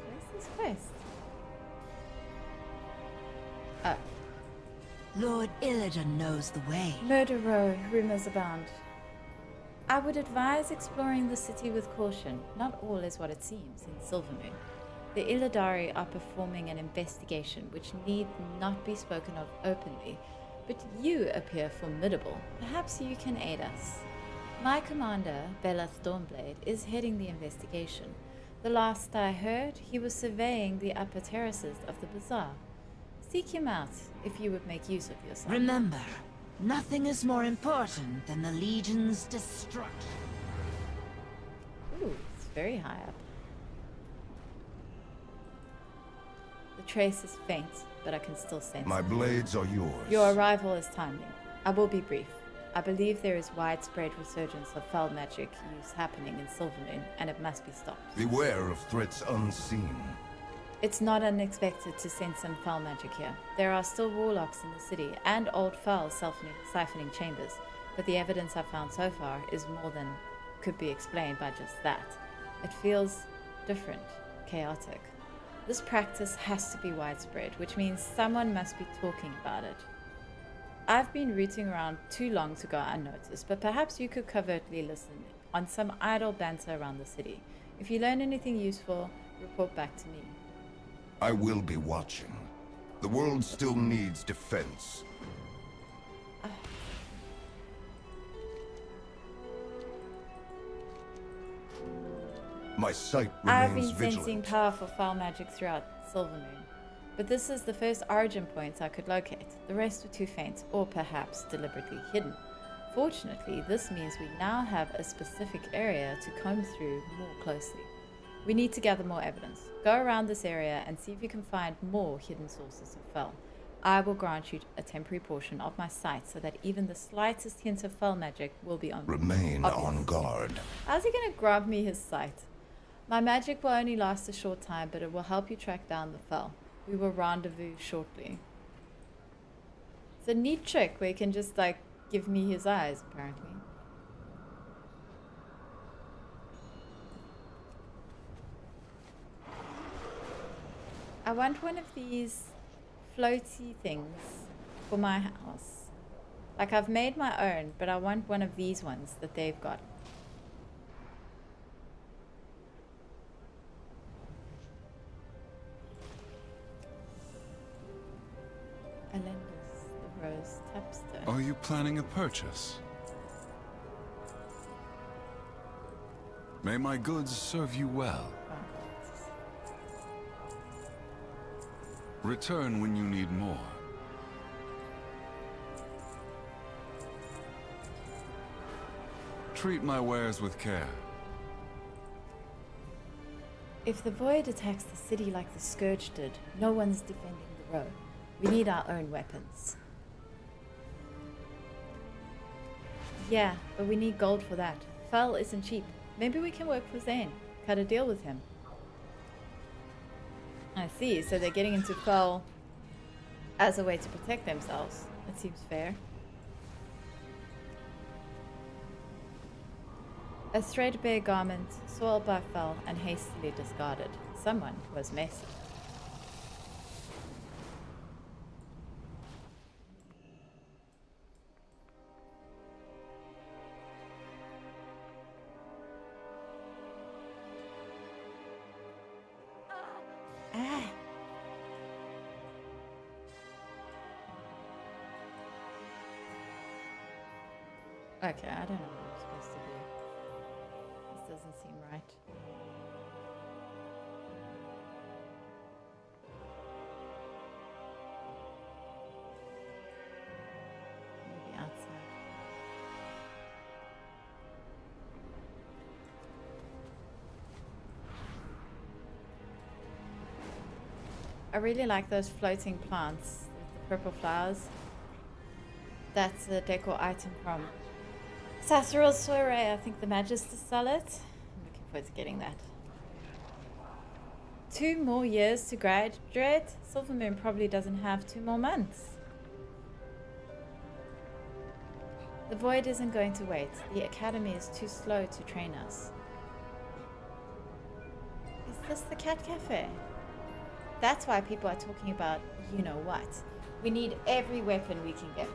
Where's this quest? Oh. Lord Illidan knows the way. Murder Row, rumors abound. I would advise exploring the city with caution. Not all is what it seems in Silvermoon. The Illidari are performing an investigation which need not be spoken of openly, but you appear formidable. Perhaps you can aid us. My commander, Beleth Dawnblade, is heading the investigation. The last I heard, he was surveying the upper terraces of the bazaar. Seek him out, if you would make use of yourself. Remember, nothing is more important than the Legion's destruction. Ooh, it's very high up. The trace is faint, but I can still sense My it. blades are yours. Your arrival is timely. I will be brief. I believe there is widespread resurgence of foul magic use happening in Silvermoon, and it must be stopped. Beware of threats unseen. It's not unexpected to sense some foul magic here. There are still warlocks in the city, and old foul siphoning chambers, but the evidence I've found so far is more than could be explained by just that. It feels different, chaotic. This practice has to be widespread, which means someone must be talking about it. I've been rooting around too long to go unnoticed, but perhaps you could covertly listen on some idle banter around the city. If you learn anything useful, report back to me. I will be watching. The world still needs defense. My sight I've remains been vigilant. sensing powerful foul magic throughout Silvermoon, but this is the first origin point I could locate. The rest were too faint, or perhaps deliberately hidden. Fortunately, this means we now have a specific area to comb through more closely. We need to gather more evidence. Go around this area and see if you can find more hidden sources of fel. I will grant you a temporary portion of my sight so that even the slightest hint of fel magic will be on Remain obvious. on guard. How's he going to grant me his sight? My magic will only last a short time, but it will help you track down the fel. We will rendezvous shortly. It's a neat trick where you can just, like, give me his eyes, apparently. I want one of these floaty things for my house. Like, I've made my own, but I want one of these ones that they've got. Alendis, the rose tapstone. Are you planning a purchase? May my goods serve you well. Return when you need more. Treat my wares with care. If the Void attacks the city like the Scourge did, no one's defending the row. We need our own weapons. Yeah, but we need gold for that. Fel isn't cheap. Maybe we can work for Zane. Cut a deal with him. I see, so they're getting into Fel as a way to protect themselves. That seems fair. A threadbare garment, soiled by Fel and hastily discarded. Someone was messy. Ah. Okay, I don't know what I'm supposed to do. This doesn't seem right. Maybe outside. I really like those floating plants with the purple flowers. That's a decor item from Sasseril Soiree. I think the Magisters sell it. I'm looking forward to getting that. 2 more years to graduate? Silvermoon probably doesn't have 2 more months. The Void isn't going to wait. The Academy is too slow to train us. Is this the Cat Cafe? That's why people are talking about you know what. We need every weapon we can get.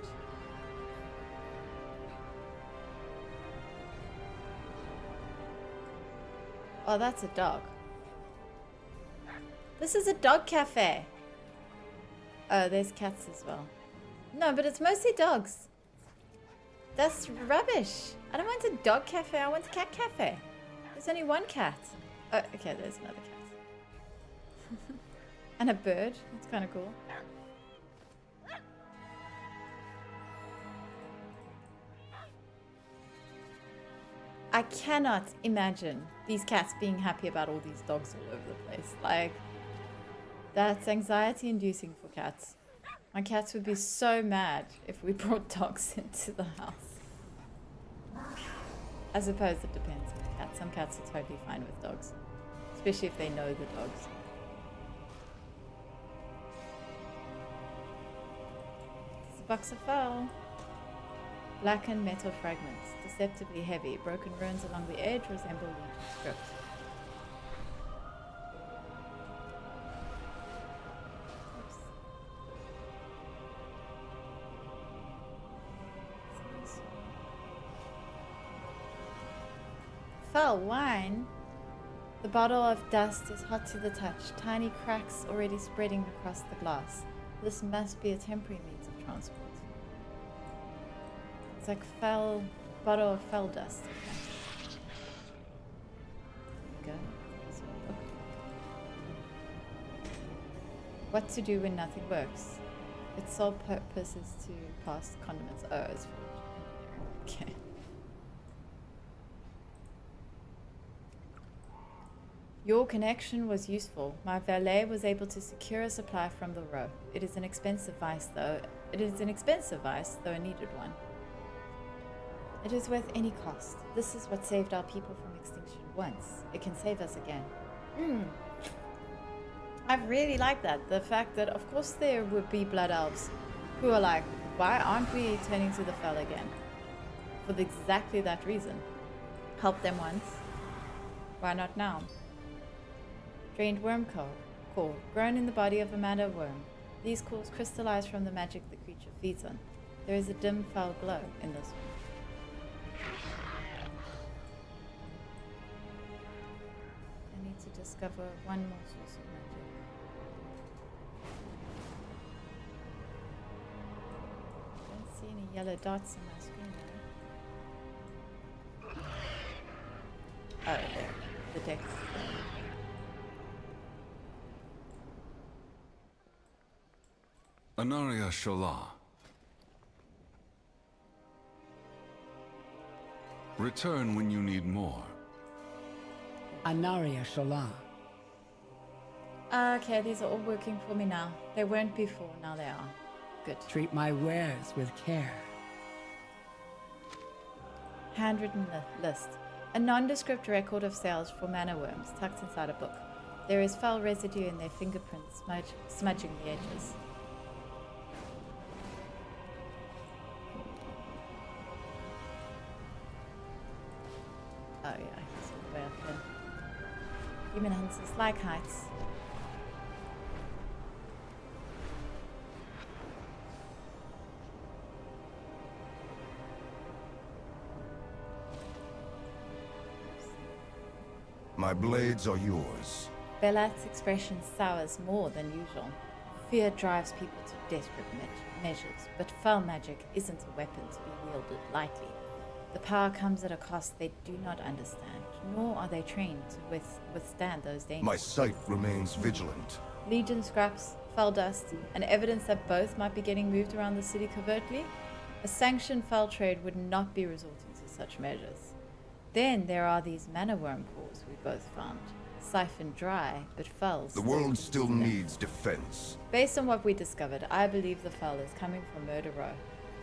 Oh, that's a dog. This is a dog cafe. Oh, there's cats as well. No, but it's mostly dogs. That's rubbish. I don't want a dog cafe. I want a cat cafe. There's only one cat. Oh, okay, there's another cat. And a bird. That's kind of cool. I cannot imagine these cats being happy about all these dogs all over the place. Like, that's anxiety inducing for cats. My cats would be so mad if we brought dogs into the house. I suppose it depends on the cat. Some cats are totally fine with dogs, especially if they know the dogs. It's a box of fowl. Blackened metal fragments, deceptively heavy. Broken runes along the edge resemble legion script. Oops. Foul wine. The bottle of dust is hot to the touch. Tiny cracks already spreading across the glass. This must be a temporary means of transport. It's like fell bottle of fell dust. Okay. There we go. There's a book. What to do when nothing works? Its sole purpose is to pass condiments. Oh, it's for okay. Your connection was useful. My valet was able to secure a supply from the row. It is an expensive vice, though. It is an expensive vice, though a needed one. It is worth any cost. This is what saved our people from extinction once. It can save us again. I really like that. The fact that, of course, there would be blood elves who are like, why aren't we turning to the fell again? For exactly that reason. Help them once. Why not now? Drained worm core, grown in the body of a madder worm. These cores crystallize from the magic the creature feeds on. There is a dim foul glow in this one. I need to discover one more source of magic. I don't see any yellow dots on my screen though. Oh, there. The deck. Anaria Shola. Return when you need more. Anaria Shola. Okay, these are all working for me now. They weren't before, now they are. Good. Treat my wares with care. Handwritten list. A nondescript record of sales for mana worms tucked inside a book. There is foul residue in their fingerprints, smudging the edges. Oh yeah, I can see the way up here. Human hunters like heights. My blades are yours. Belat's expression sours more than usual. Fear drives people to desperate measures, but foul magic isn't a weapon to be wielded lightly. The power comes at a cost they do not understand, nor are they trained to withstand those dangers. My sight remains vigilant. Legion scraps, foul dust, and evidence that both might be getting moved around the city covertly. A sanctioned foul trade would not be resorting to such measures. Then there are these mana worm cores we both found. Siphoned dry, but foul. The world still needs defense. Based on what we discovered, I believe the foul is coming from Murder Row.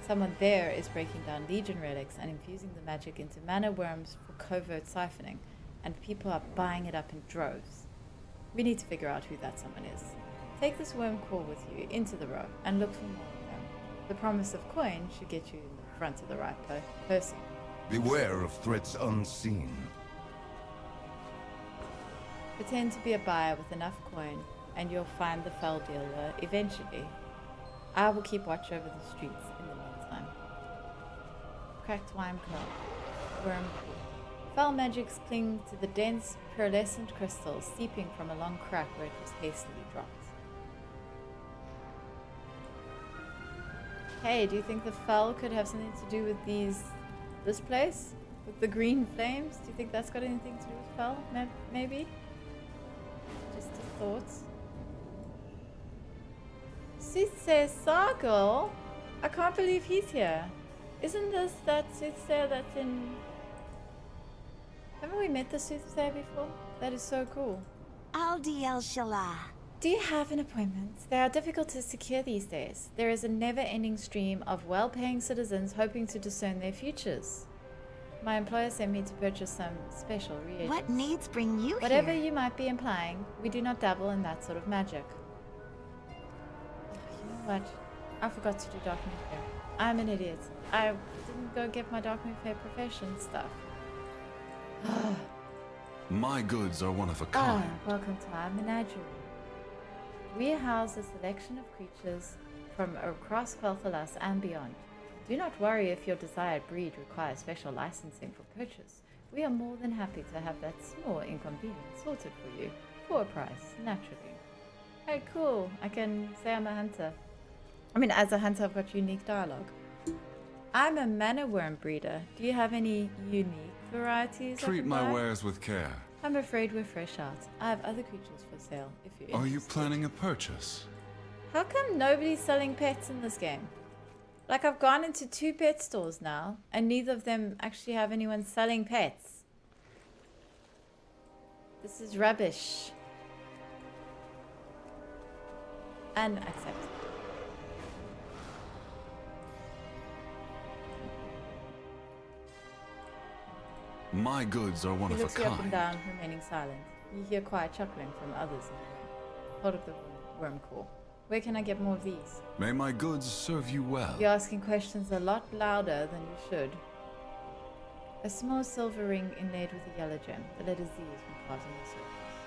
Someone there is breaking down Legion relics and infusing the magic into mana worms for covert siphoning, and people are buying it up in droves. We need to figure out who that someone is. Take this worm core with you into the row and look for more of them. The promise of coin should get you in the front of the right person. Beware of threats unseen. Pretend to be a buyer with enough coin, and you'll find the fell dealer eventually. I will keep watch over the streets in the meantime. Cracked wine cup, worm core, Foul magics cling to the dense, pearlescent crystals seeping from a long crack where it was hastily dropped. Hey, do you think the foul could have something to do with this place? With the green flames? Do you think that's got anything to do with foul? Maybe? Just a thought. Soothsayer Sargol? I can't believe he's here. Isn't this that soothsayer that's in... Haven't we met the soothsayer before? That is so cool. Aldi El Shalah. Do you have an appointment? They are difficult to secure these days. There is a never-ending stream of well-paying citizens hoping to discern their futures. My employer sent me to purchase some special reagents. What needs bring you Whatever here? you might be implying, we do not dabble in that sort of magic. You know what? I forgot to do Dark Moon Fair. I'm an idiot. I didn't go get my Dark Moon Fair profession stuff. My goods are one of a Ah, kind. welcome to our menagerie. We house a selection of creatures from across Quel'Thalas and beyond. Do not worry if your desired breed requires special licensing for purchase. We are more than happy to have that small inconvenience sorted for you, for a price, naturally. Hey, cool. I can say I'm a hunter. I mean, as a hunter, I've got unique dialogue. I'm a mana worm breeder. Do you have any unique varieties? I Treat can my buy? wares with care. I'm afraid we're fresh out. I have other creatures for sale, if you're Are you interested. planning a purchase? How come nobody's selling pets in this game? Like, I've gone into 2 pet stores now, and neither of them actually have anyone selling pets. This is rubbish. Unacceptable. My goods are one He of a looks you up and kind. down, remaining silent. You hear quiet chuckling from others in the room. Part of the worm core. Where can I get more of these? May my goods serve you well. You're asking questions a lot louder than you should. A small silver ring inlaid with a yellow gem. The letter Z has been carved on the surface.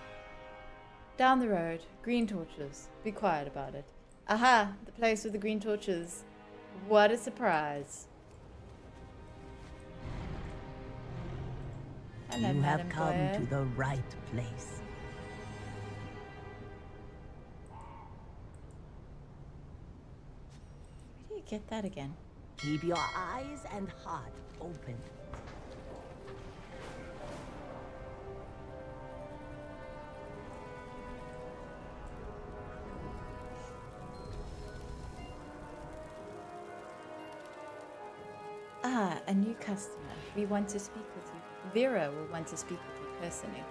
Down the road, green torches. Be quiet about it. Aha! The place with the green torches. What a surprise. Hello, You Madam have come Boyer. to the right place. Where do you get that again? Keep your eyes and heart open. Ah, a new customer. We want to speak with you. Vera will want to speak with you personally.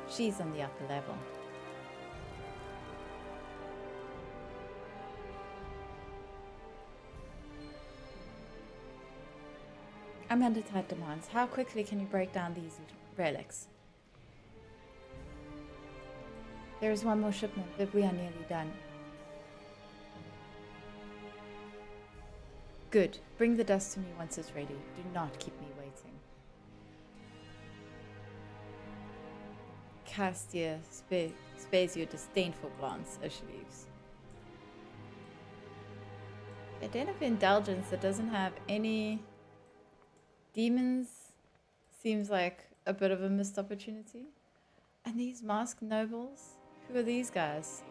She's on the upper level. I'm under tight demands. How quickly can you break down these relics? There is one more shipment, but we are nearly done. Good. Bring the dust to me once it's ready. Do not keep me waiting. Castia spares you a disdainful glance as she leaves. A den of indulgence that doesn't have any demons seems like a bit of a missed opportunity. And these masked nobles? Who are these guys?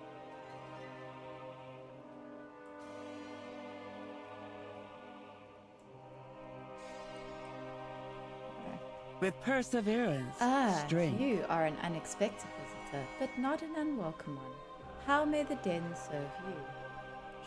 With perseverance, Ah, strength, you are an unexpected visitor, but not an unwelcome one. How may the den serve you?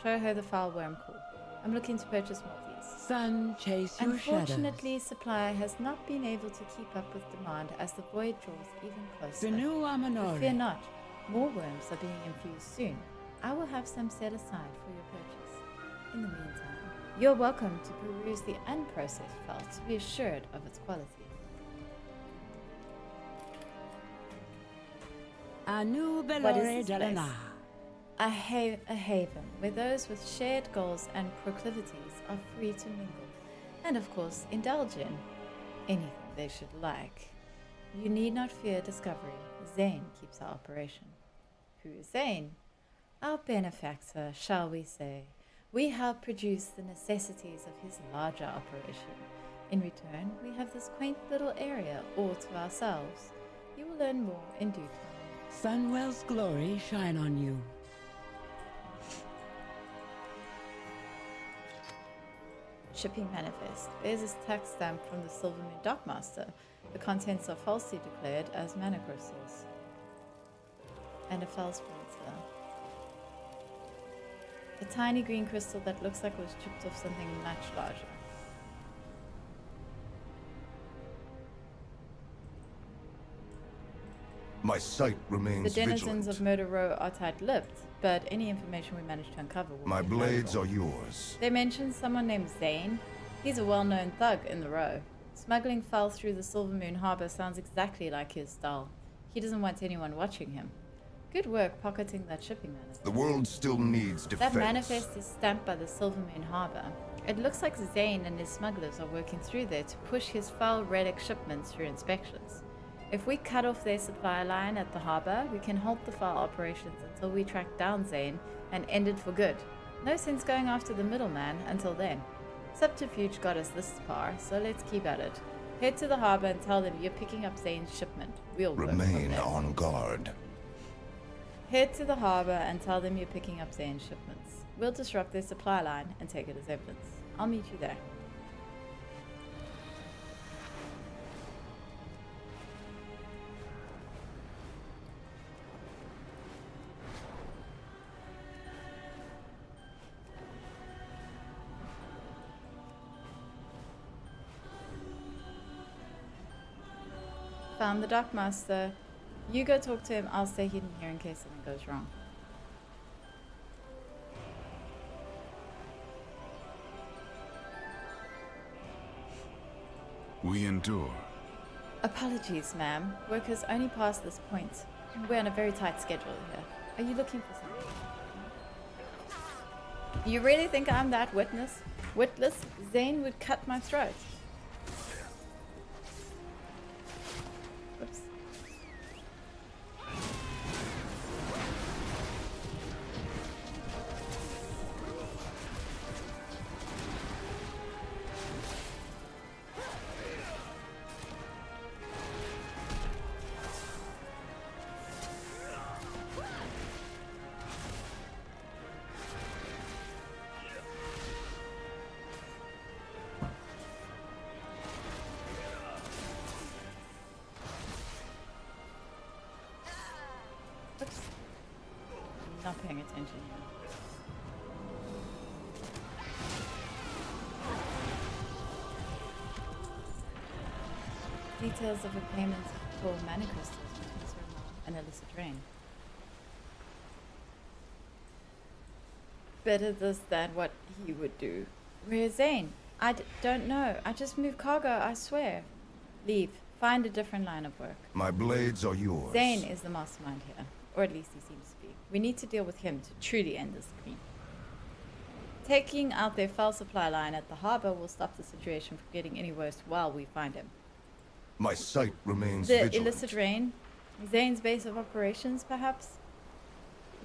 Show her the foul worm core. I'm looking to purchase more of these. sun chase your Unfortunately, supply has not been able to keep up with demand as the void draws even shadows. closer. Renew But Amanori. fear not, more worms are being infused soon. I will have some set aside for your purchase. In the meantime, you're welcome to peruse the unprocessed file to be assured of its quality. Anu What is Belore this place? Delana. A haven where those with shared goals and proclivities are free to mingle, and of course indulge in anything they should like. You need not fear discovery. Zane keeps our operation. Who is Zane? Our benefactor, shall we say. We help produce the necessities of his larger operation, In return, we have this quaint little area all to ourselves. You will learn more in due time. Sunwell's glory shine on you. Shipping manifest. There's this tax stamp from the Silvermoon Dockmaster. The contents are falsely declared as mana crystals. And a fell splinter. A tiny green crystal that looks like it was chipped off something much larger. My sight The remains denizens vigilant. of Murder Row are tight-lipped, but any information we manage to uncover will My be blades valuable. are yours. They mentioned someone named Zane. He's a well-known thug in the Row. Smuggling foul through the Silvermoon Harbor sounds exactly like his style. He doesn't want anyone watching him. Good work pocketing that shipping manifest. The world still needs defense. That manifest is stamped by the Silvermoon Harbor. It looks like Zane and his smugglers are working through there to push his foul relic shipments through inspections. If we cut off their supply line at the harbor, we can halt the foul operations until we track down Zane and end it for good. No sense going after the middleman until then. Subterfuge got us this far, so let's keep at it. Head to the harbor and tell them you're picking up Zane's shipment. We'll work from Remain there. on guard. Head to the harbor and tell them you're picking up Zane's shipments. We'll disrupt their supply line and take it as evidence. I'll meet you there. Found the Dockmaster. You go talk to him. I'll stay hidden here in case something goes wrong. We endure. Apologies, ma'am. Workers only pass this point. We're on a very tight schedule here. Are you looking for something? You really think I'm that witness? Witless? Zane would cut my throat. Oops. Oops. Not paying attention here. Details of a payment for mana crystals between Suramar and illicit rain. Better this than what he would do. Where's Zane? I don't know. I just moved cargo, I swear. Leave. Find a different line of work. My blades are yours. Zane is the mastermind here, or at least he seems to be. We need to deal with him to truly end this queen. Taking out their foul supply line at the harbor will stop the situation from getting any worse while we find him. My sight remains The vigilant. illicit rain, Zane's base of operations, perhaps?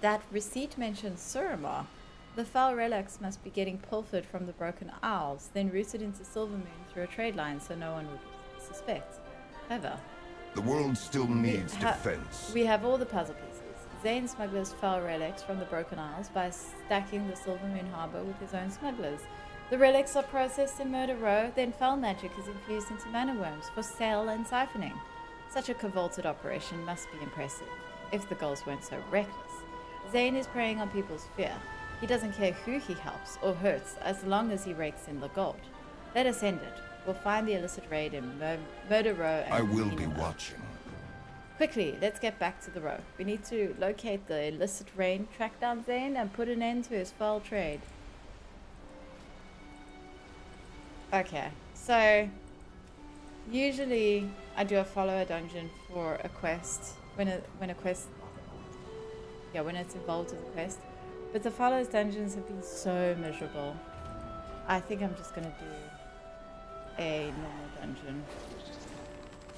That receipt mentions Suramar. The foul relics must be getting pilfered from the Broken Isles, then routed into Silvermoon through a trade line so no one would suspect. Clever. The world still needs defense. We have all the puzzle pieces. Zane smuggles foul relics from the Broken Isles by stacking the Silvermoon Harbor with his own smugglers. The relics are processed in Murder Row, then foul magic is infused into mana worms for sale and siphoning. Such a cavolted operation must be impressive, if the goals weren't so reckless. Zane is preying on people's fear. He doesn't care who he helps or hurts as long as he rakes in the gold. Let us end it. We'll find the illicit raid in Murder Row and I will be clean it up. watching. Quickly, let's get back to the row. We need to locate the illicit rain, track down Zane, and put an end to his foul trade. Okay, so usually I do a follow a dungeon for a quest when it's involved with a quest. But the follows dungeons have been so miserable. I think I'm just gonna do a normal dungeon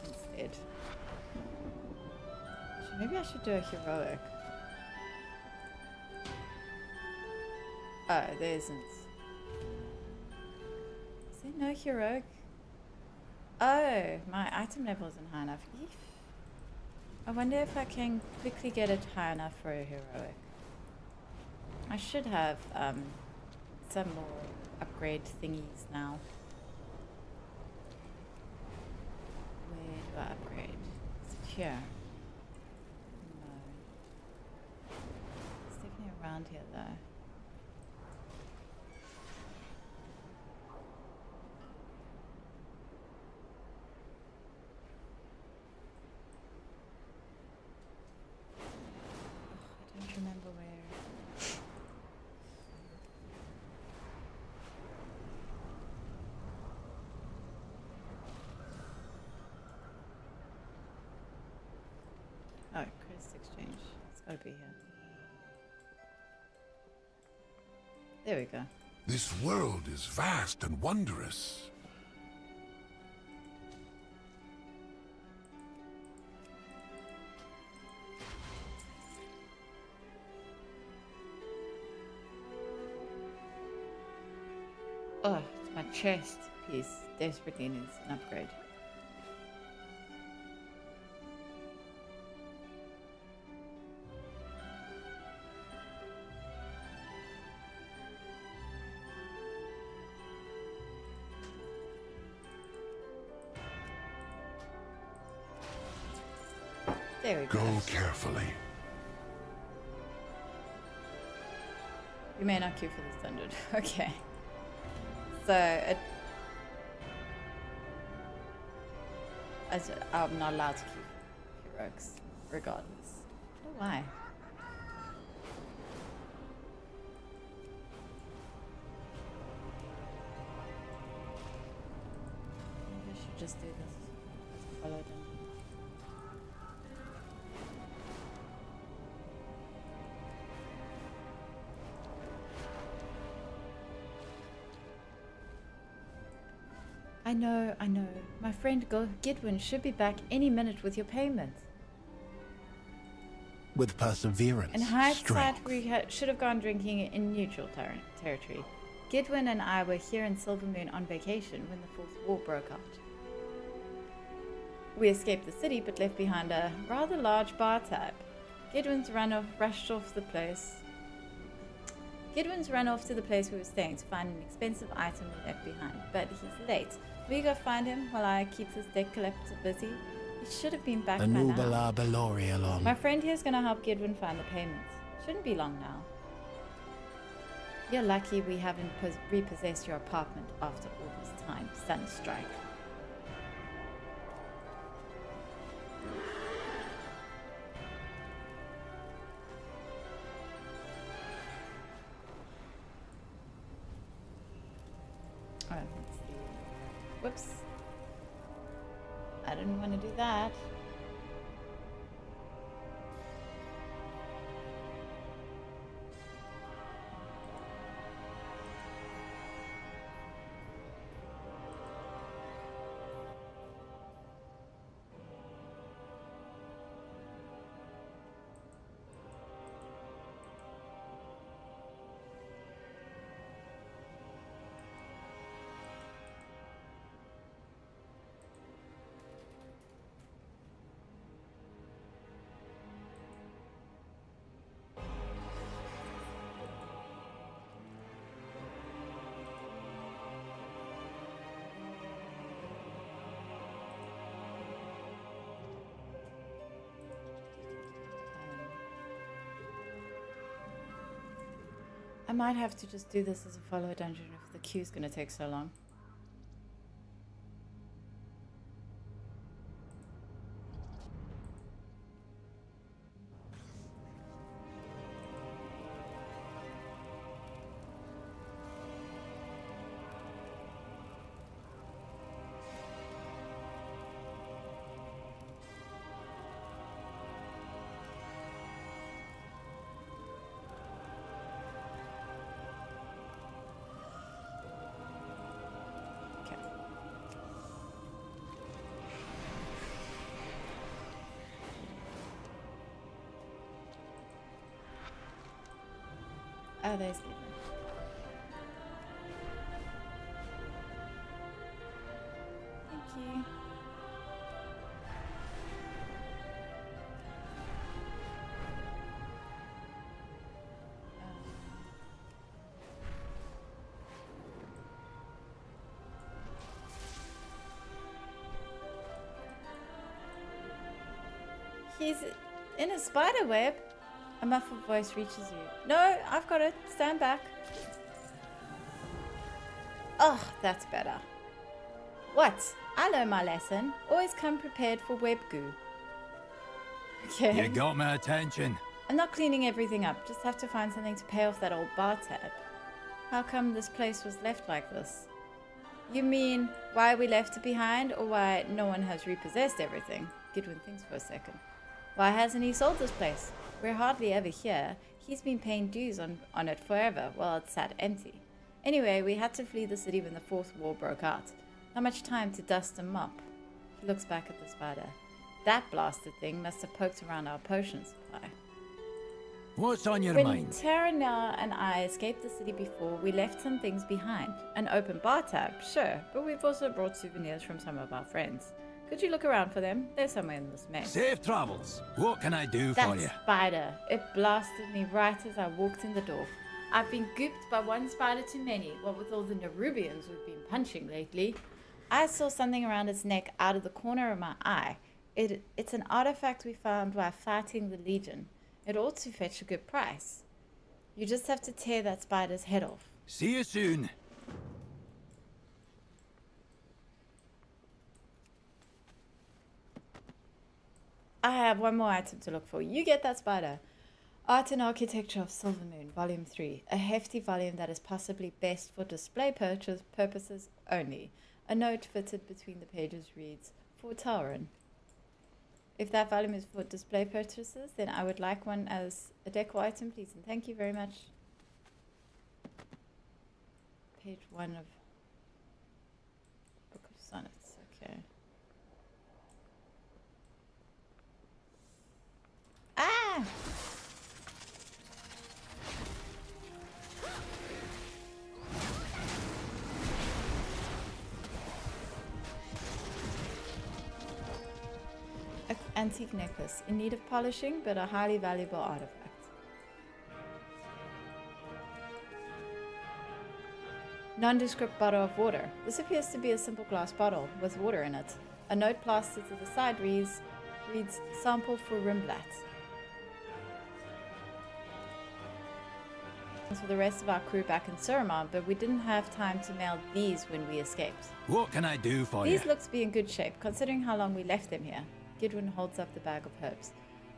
instead. Maybe I should do a heroic. Oh, there isn't. Is there no heroic? Oh, my item level isn't high enough. Eef. I wonder if I can quickly get it high enough for a heroic. I should have some more upgrade thingies now. Where do I upgrade? Is it here? No. It's definitely around here though. I don't remember where. Oh, Crest Exchange. It's gotta be here. There we go. This world is vast and wondrous. Oh, it's my chest piece. Desperately needs an upgrade. There we go. Go carefully. You may not queue for this dungeon. Okay. So, I'm not allowed to keep heroics, regardless. I don't know why. Maybe I should just do this as a follow dungeon. I know. My friend Gidwin should be back any minute with your payment. With perseverance, In hindsight, strength. we should have gone drinking in neutral territory. Gidwin and I were here in Silvermoon on vacation when the Fourth War broke out. We escaped the city but left behind a rather large bar tab. Gidwin's rushed off the place. Gidwin's run off to the place we were staying to find an expensive item we left behind, but he's late. Will you go find him while I keep this deck collector busy? He should have been back by now. Anubala Belorialon. My friend here's gonna help Gidwin find the payments. Shouldn't be long now. You're lucky we haven't repossessed your apartment after all this time, Sunstrike. Oh, let's see. Whoops. I didn't want to do that. I might have to just do this as a follow dungeon if the queue's gonna take so long. Oh, there's Gidwin. Thank you. He's in a spider web. A muffled voice reaches you. No, I've got it. Stand back. Oh, that's better. What? I learned my lesson. Always come prepared for web goo. Okay. You got my attention. I'm not cleaning everything up. Just have to find something to pay off that old bar tab. How come this place was left like this? You mean why we left it behind, or why no one has repossessed everything? Gidwin thinks for a second. Why hasn't he sold this place? We're hardly ever here. He's been paying dues on it forever while it sat empty. Anyway, we had to flee the city when the Fourth War broke out. Not much time to dust and mop. He looks back at the spider. That blasted thing must have poked around our potion supply. What's on your When mind? Terranor and I escaped the city before, we left some things behind. An open bar tab, sure, but we've also brought souvenirs from some of our friends. Could you look around for them? They're somewhere in this mess. Safe travels. What can I do That for you? spider, it blasted me right as I walked in the door. I've been gooped by one spider too many, what with all the Nerubians we've been punching lately. I saw something around its neck out of the corner of my eye. It's an artifact we found while fighting the Legion. It ought to fetch a good price. You just have to tear that spider's head off. See you soon. I have one more item to look for. You get that spider. Art and Architecture of Silvermoon, Volume 3. A hefty volume that is possibly best for display purposes only. A note fitted between the pages reads, For Tauren. If that volume is for display purposes, then I would like one as a deco item, please. And thank you very much. Page 1 of Book of Sonnets. Okay. Ah! Antique necklace, in need of polishing, but a highly valuable artifact. Nondescript bottle of water. This appears to be a simple glass bottle with water in it. A note plastered to the side reads sample for Rimblat. For the rest of our crew back in Suramar, but we didn't have time to mail these when we escaped. What can I do for you? These look to be in good shape, considering how long we left them here. Gidwin holds up the bag of herbs.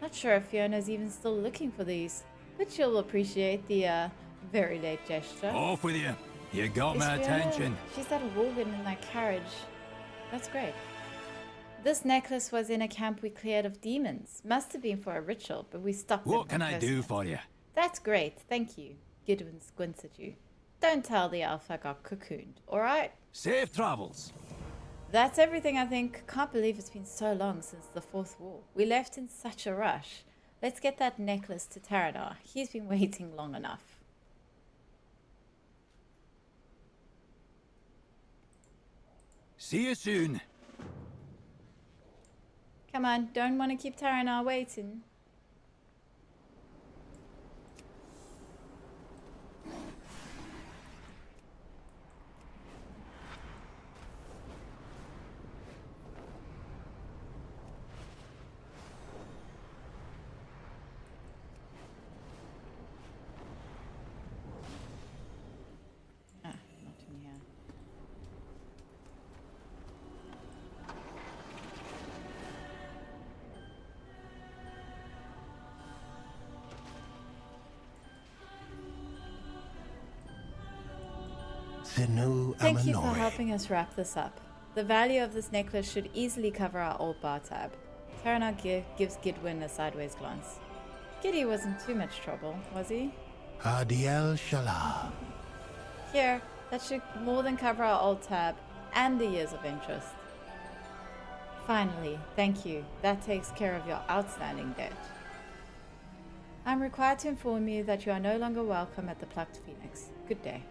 Not sure if Fiona's even still looking for these, but she'll appreciate the very late gesture. Off with you. You got Is my Fiona- attention. She's at a Wolven in that carriage. That's great. This necklace was in a camp we cleared of demons. Must have been for a ritual, but we stopped them What can by I cursing do it. for you? That's great, thank you. Gidwin squints at you. Don't tell the elf I got cocooned, alright? Safe travels. That's everything, I think. Can't believe it's been so long since the Fourth War. We left in such a rush. Let's get that necklace to Terranor. He's been waiting long enough. See you soon. Come on, don't want to keep Terranor waiting. Not in here. Thinu Thank you for Amanori. helping us wrap this up. The value of this necklace should easily cover our old bar tab. Terranor gives Gidwin a sideways glance. Giddy wasn't too much trouble, was he? Adiel Shalah. Here, that should more than cover our old tab and the years of interest. Finally, thank you. That takes care of your outstanding debt. I'm required to inform you that you are no longer welcome at the Plucked Phoenix. Good day.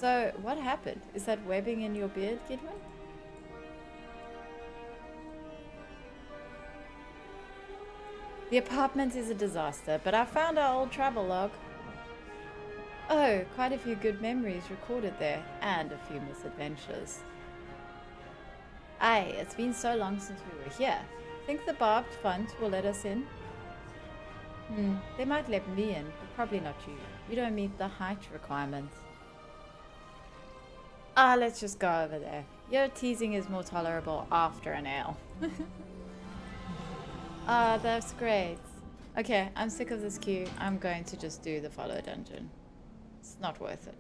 So, what happened? Is that webbing in your beard, Gidwin? The apartment is a disaster, but I found our old travel log. Oh, quite a few good memories recorded there, and a few misadventures. Aye, it's been so long since we were here. Think the barbed font will let us in? They might let me in, but probably not you. You don't meet the height requirements. Ah, let's just go over there. Your teasing is more tolerable after an ale. Ah, that's great. Okay, I'm sick of this queue. I'm going to just do the follow dungeon. It's not worth it.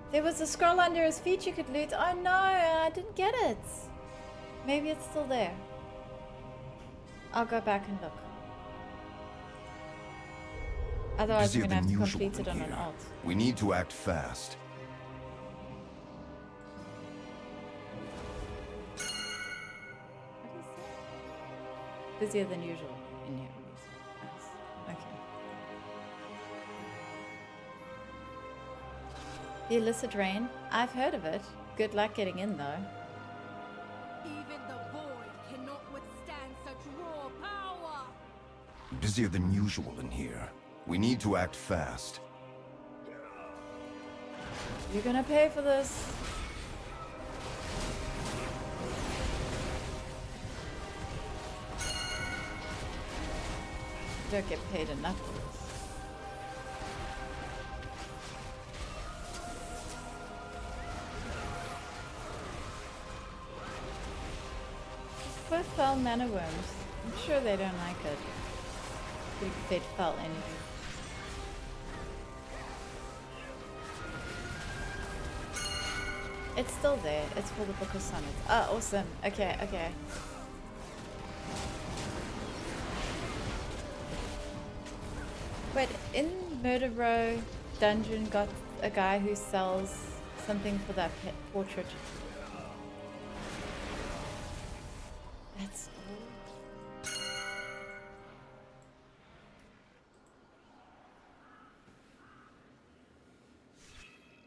There was a scroll under his feet you could loot. Oh no, I didn't get it. Maybe it's still there. I'll go back and look. Otherwise, we're Busier gonna have than to usual complete it on in an here. alt. We need to act fast. What is that? Busier than usual in here. Nice. Okay. The illicit rain. I've heard of it. Good luck getting in, though. Even the void cannot withstand such raw power. Busier than usual in here. We need to act fast. You're gonna pay for this. You don't get paid enough for this. Poor fell mana worms. I'm sure they don't like it. If they'd fell anyway. It's still there. It's for the Book of Sonnets. Oh, awesome. Okay, okay. Wait, in Murder Row dungeon got a guy who sells something for that pet portrait. That's old.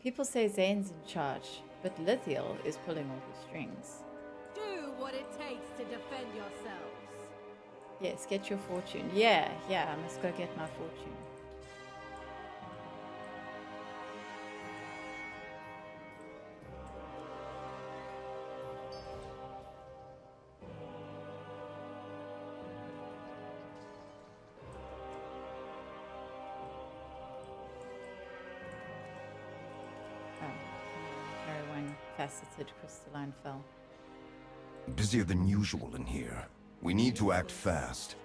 People say Zane's in charge, but Lithiel is pulling all the strings. Do what it takes to defend yourselves. Yes, get your fortune. Yeah, I must go get my fortune. Faceted crystalline fell. Busier than usual in here. We need to act fast.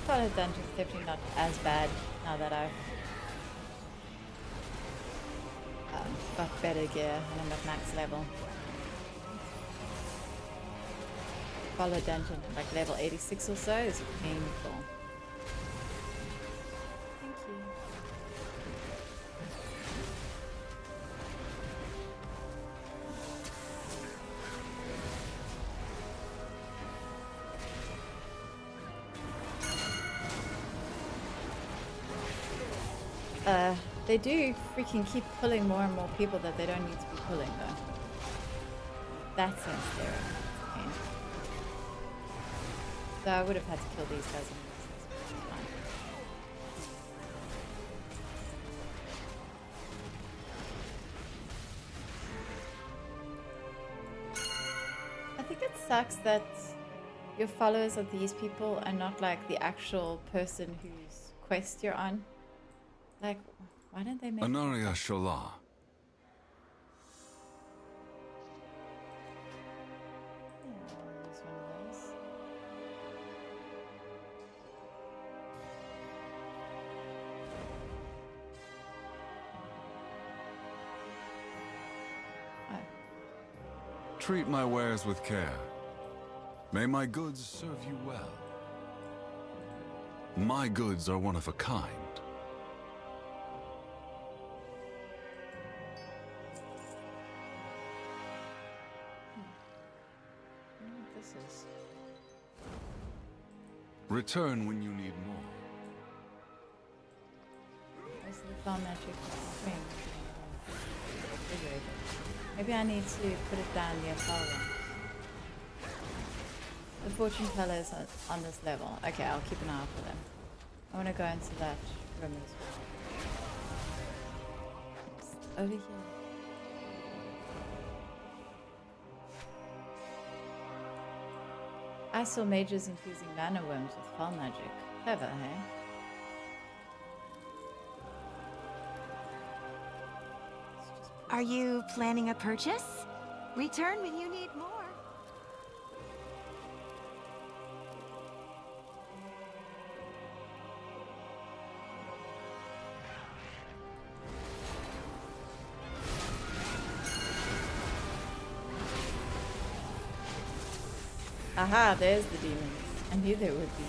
Follow dungeon's definitely not as bad now that I've got better gear and I'm at max level. Follow dungeon at like level 86 or so is painful. Thank you. They do freaking keep pulling more and more people that they don't need to be pulling, though. That sounds scary. Okay. So I would have had to kill these guys anyway. I think it sucks that your followers are these people and not like the actual person whose quest you're on. Like, why don't they make Anaria Shola. Yeah. treat my wares with care. May my goods serve you well. My goods are one of a kind. This is. Return when you need more. This is the farm magic string. Maybe I need to put it down near Fallen. The fortune teller is on this level. Okay, I'll keep an eye out for them. I want to go into that room as well. Oops, over here. I saw mages infusing mana worms with fall magic. Clever, hey? Are you planning a purchase? Return when you need more. Aha, there's the demons. I knew there would be.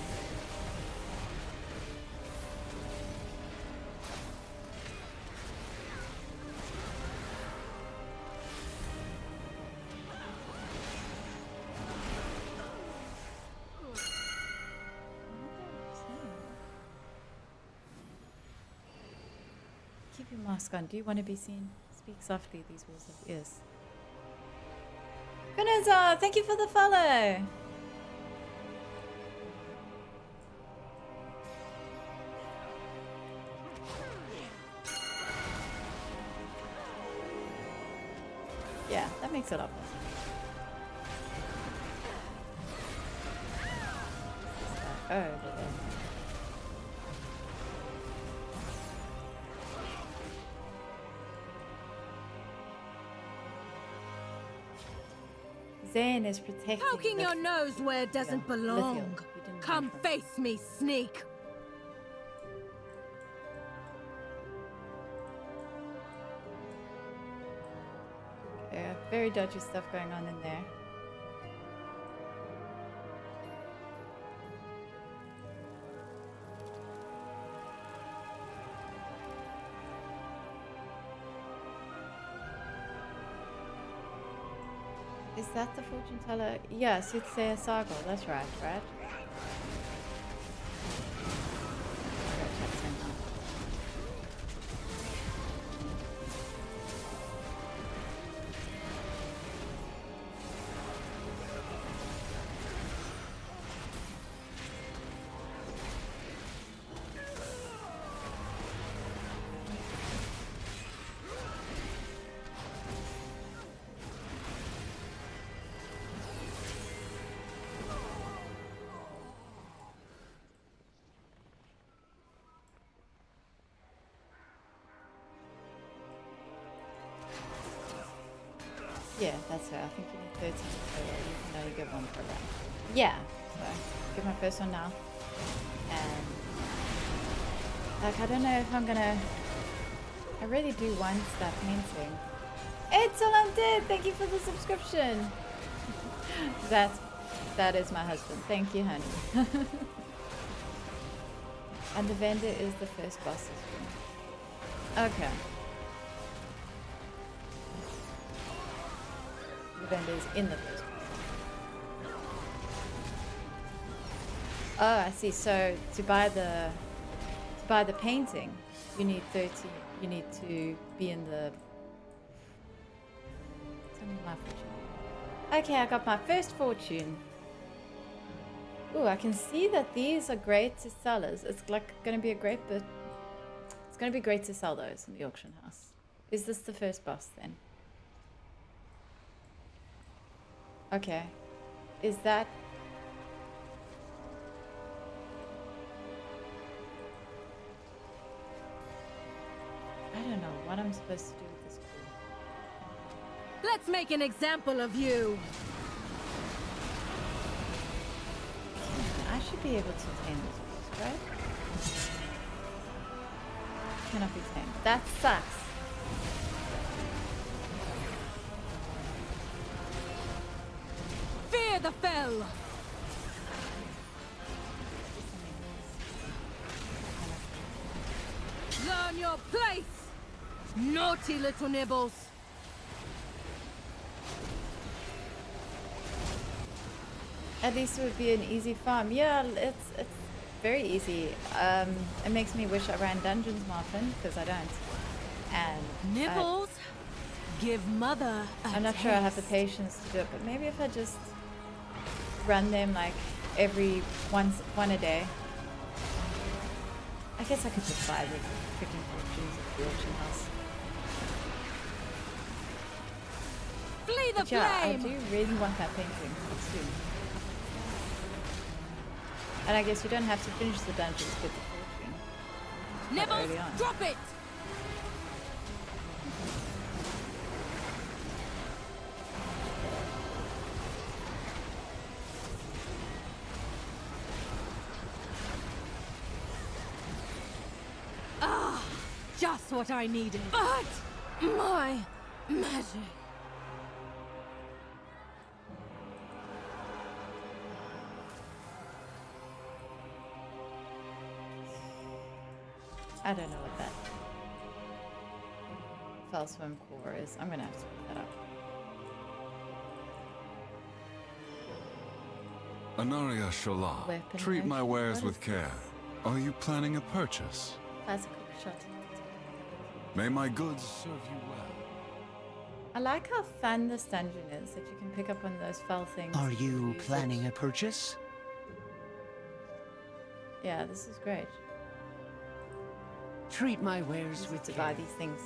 Keep your mask on. Do you want to be seen? Speak softly, these walls have ears. Gunazar, thank you for the follow! Yeah, that makes it a lot more sense. Oh, over there. Zane is protecting. Poking your nose where it doesn't belong. You didn't Come mention. face me, sneak. Yeah, very dodgy stuff going on in there. Is that the fortune teller? Yes, it's Sargol. That's right, right? Yeah, that's her. I think you need 13 per round. You can only get one per round. Yeah, so get my first one now. And like, I don't know if I'm gonna. I really do want that painting. It's all I'm dead. Thank you for the subscription. That is my husband. Thank you, honey. And the vendor is the first boss. Okay. The vendor is in the first boss. Oh, I see. So to buy the painting, you need 30. You need to be in the. Tell me my fortune. Okay, I got my first fortune. Ooh, I can see that these are great to sellers. It's like going to be a great bit. It's going to be great to sell those in the auction house. Is this the first boss then? Okay. Is that... I don't know what I'm supposed to do with this crew. Let's make an example of you. I should be able to tame this beast, right? Cannot be tamed. That sucks. will. Learn your place, naughty little nibbles. At least it would be an easy farm. Yeah, it's very easy. It makes me wish I ran dungeons more often because I don't. And Nibbles, give mother a I'm not sure I have the taste. patience to do it, but maybe if I just run them like one a day. I guess I could just buy the freaking fortunes at the auction house. Flee the But yeah, I flame. do really want that painting soon. And I guess you don't have to finish the dungeons to get the fortune. Quite Nibbles, early on. drop it. Ah, just what I needed. But my magic. I don't know what that fell swim core is. I'm gonna have to look that up. Anaria Shola, Weapon treat my merchant? wares What with is care. Are you planning a purchase? Classic shot. May my goods serve you well. I like how fun this dungeon is, that you can pick up on those fell things. Are and you use planning it. a purchase? Yeah, this is great. Treat my wares Just with to buy care. these things.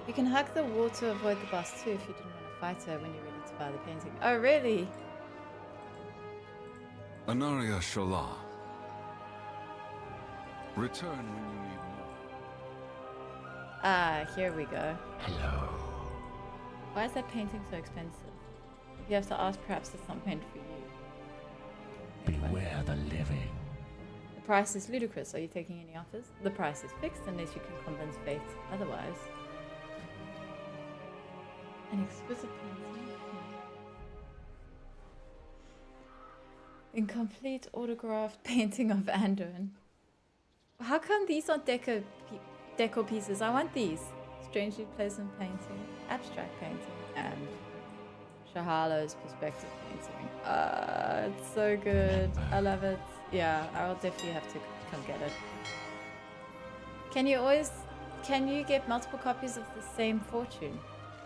You can hug the wall to avoid the boss too if you didn't want to fight her when you're ready to buy the painting. Oh, really? Anaria Shola. Return when you need more. Ah, here we go. Hello. Why is that painting so expensive? You have to ask, perhaps it's not meant for you. Beware the living. The price is ludicrous. Are you taking any offers? The price is fixed unless you can convince fate otherwise. An exquisite painting. Incomplete autographed painting of Anduin. How come these aren't deco pieces? I want these. Strangely pleasant painting, abstract painting, and Shahalo's perspective painting. It's so good. I love it. Yeah, I'll definitely have to come get it. Can you get multiple copies of the same fortune?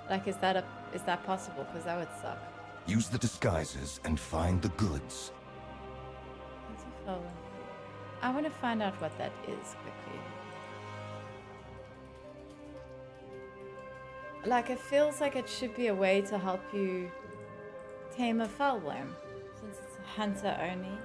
Like, is that possible? Because that would suck. Use the disguises and find the goods. I want to find out what that is quickly. Like, it feels like it should be a way to help you tame a Fellworm, since it's a hunter only.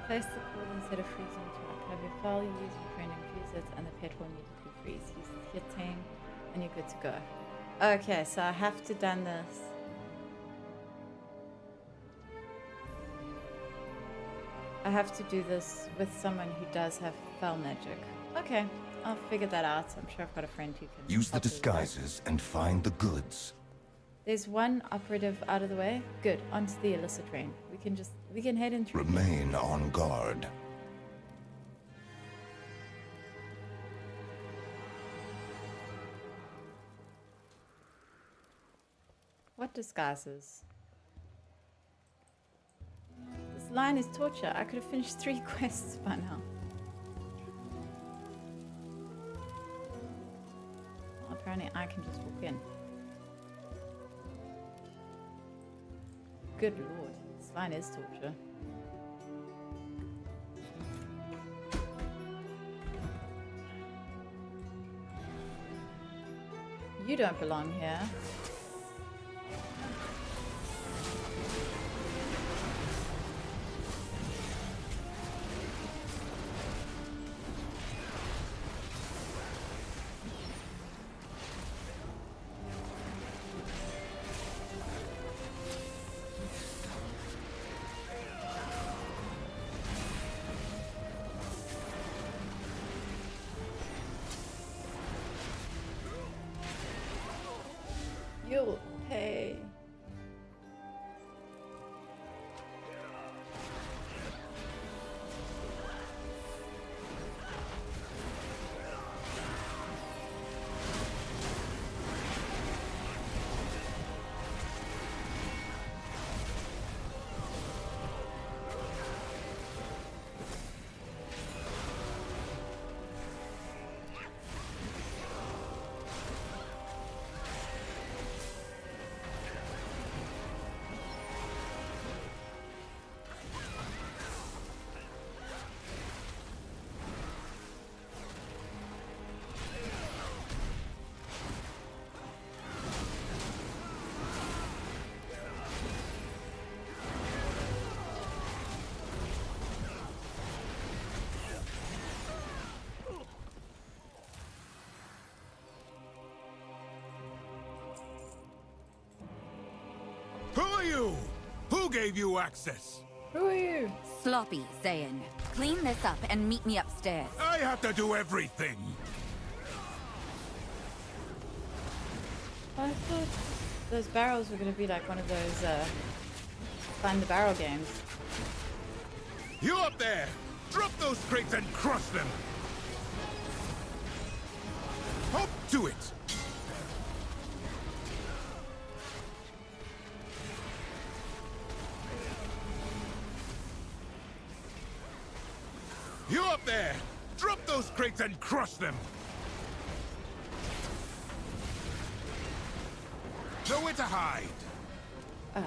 Place the cord instead of freezing trap. Have your file you use your friend infuse it, and the pet will immediately freeze. Use the hit tame, and you're good to go. Okay, so I have to done this. I have to do this with someone who does have fell magic. Okay, I'll figure that out. I'm sure I've got a friend who can. Use the help me with that. disguises and find the goods. There's one operative out of the way. Good, onto the illicit train. We can head in through. Remain on guard. What disguises? This line is torture. I could have finished 3 quests by now. Well, apparently I can just walk in. Good lord, this line is torture. You don't belong here. gave you access? Who are you? Sloppy, Zayn. Clean this up and meet me upstairs. I have to do everything. I thought those barrels were going to be like one of those find the barrel games. You up there! Drop those crates and crush them! Up to it! You up there! Drop those crates and crush them! Nowhere to hide! Oh.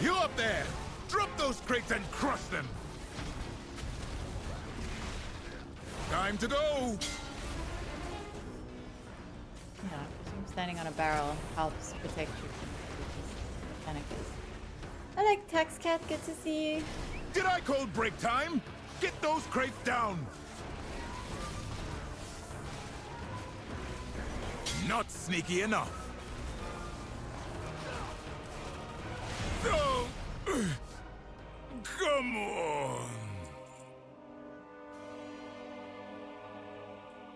You up there! Drop those crates and crush them! Time to go! Yeah, standing on a barrel helps protect you from mechanics. I like Tax Cat, good to see you. Did I call break time? Get those crates down! Not sneaky enough. No! Come on!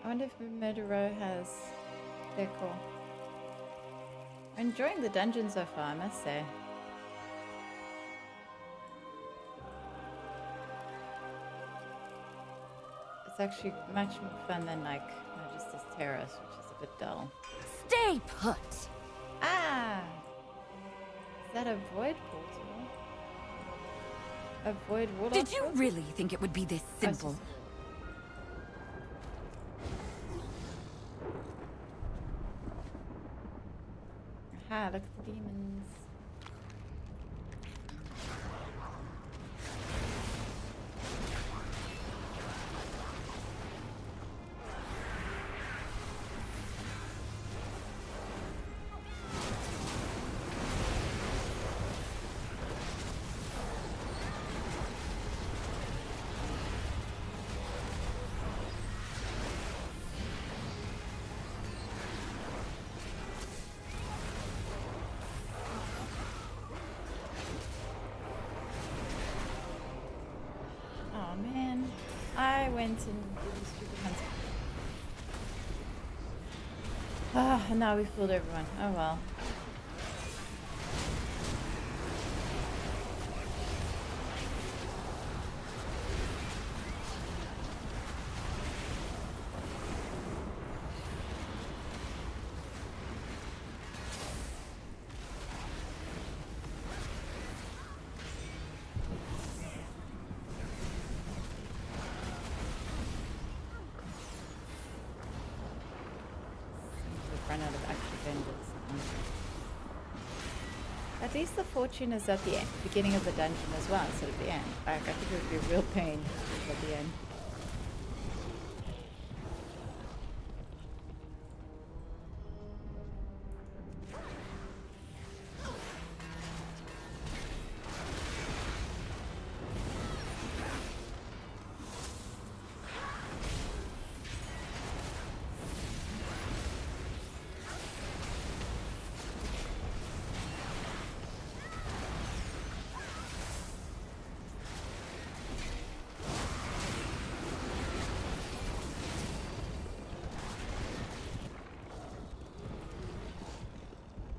I wonder if Medero has decor. I'm enjoying the dungeon so far, I must say. It's actually much more fun than like Magistus Terrace, which is a bit dull. Stay put! Ah! Is that a void portal? A void warlock? Did you really think it would be this simple? Aha, look at the demons. Oh man, I went and did the stupid hunting. Ah, and now we fooled everyone. Oh well. Run out of actual vendors. At least the fortune is at the beginning of the dungeon as well instead of the end. Like, I think it would be a real pain at the end.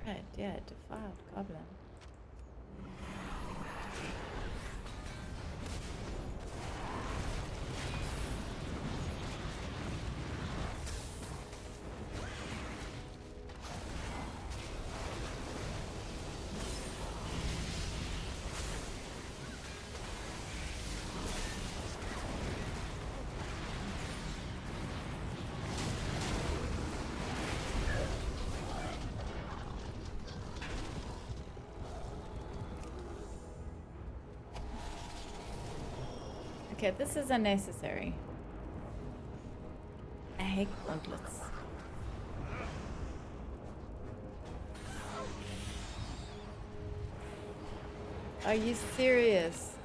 Right, yeah, defiled goblin. Okay, this is unnecessary. I hate gauntlets. Are you serious?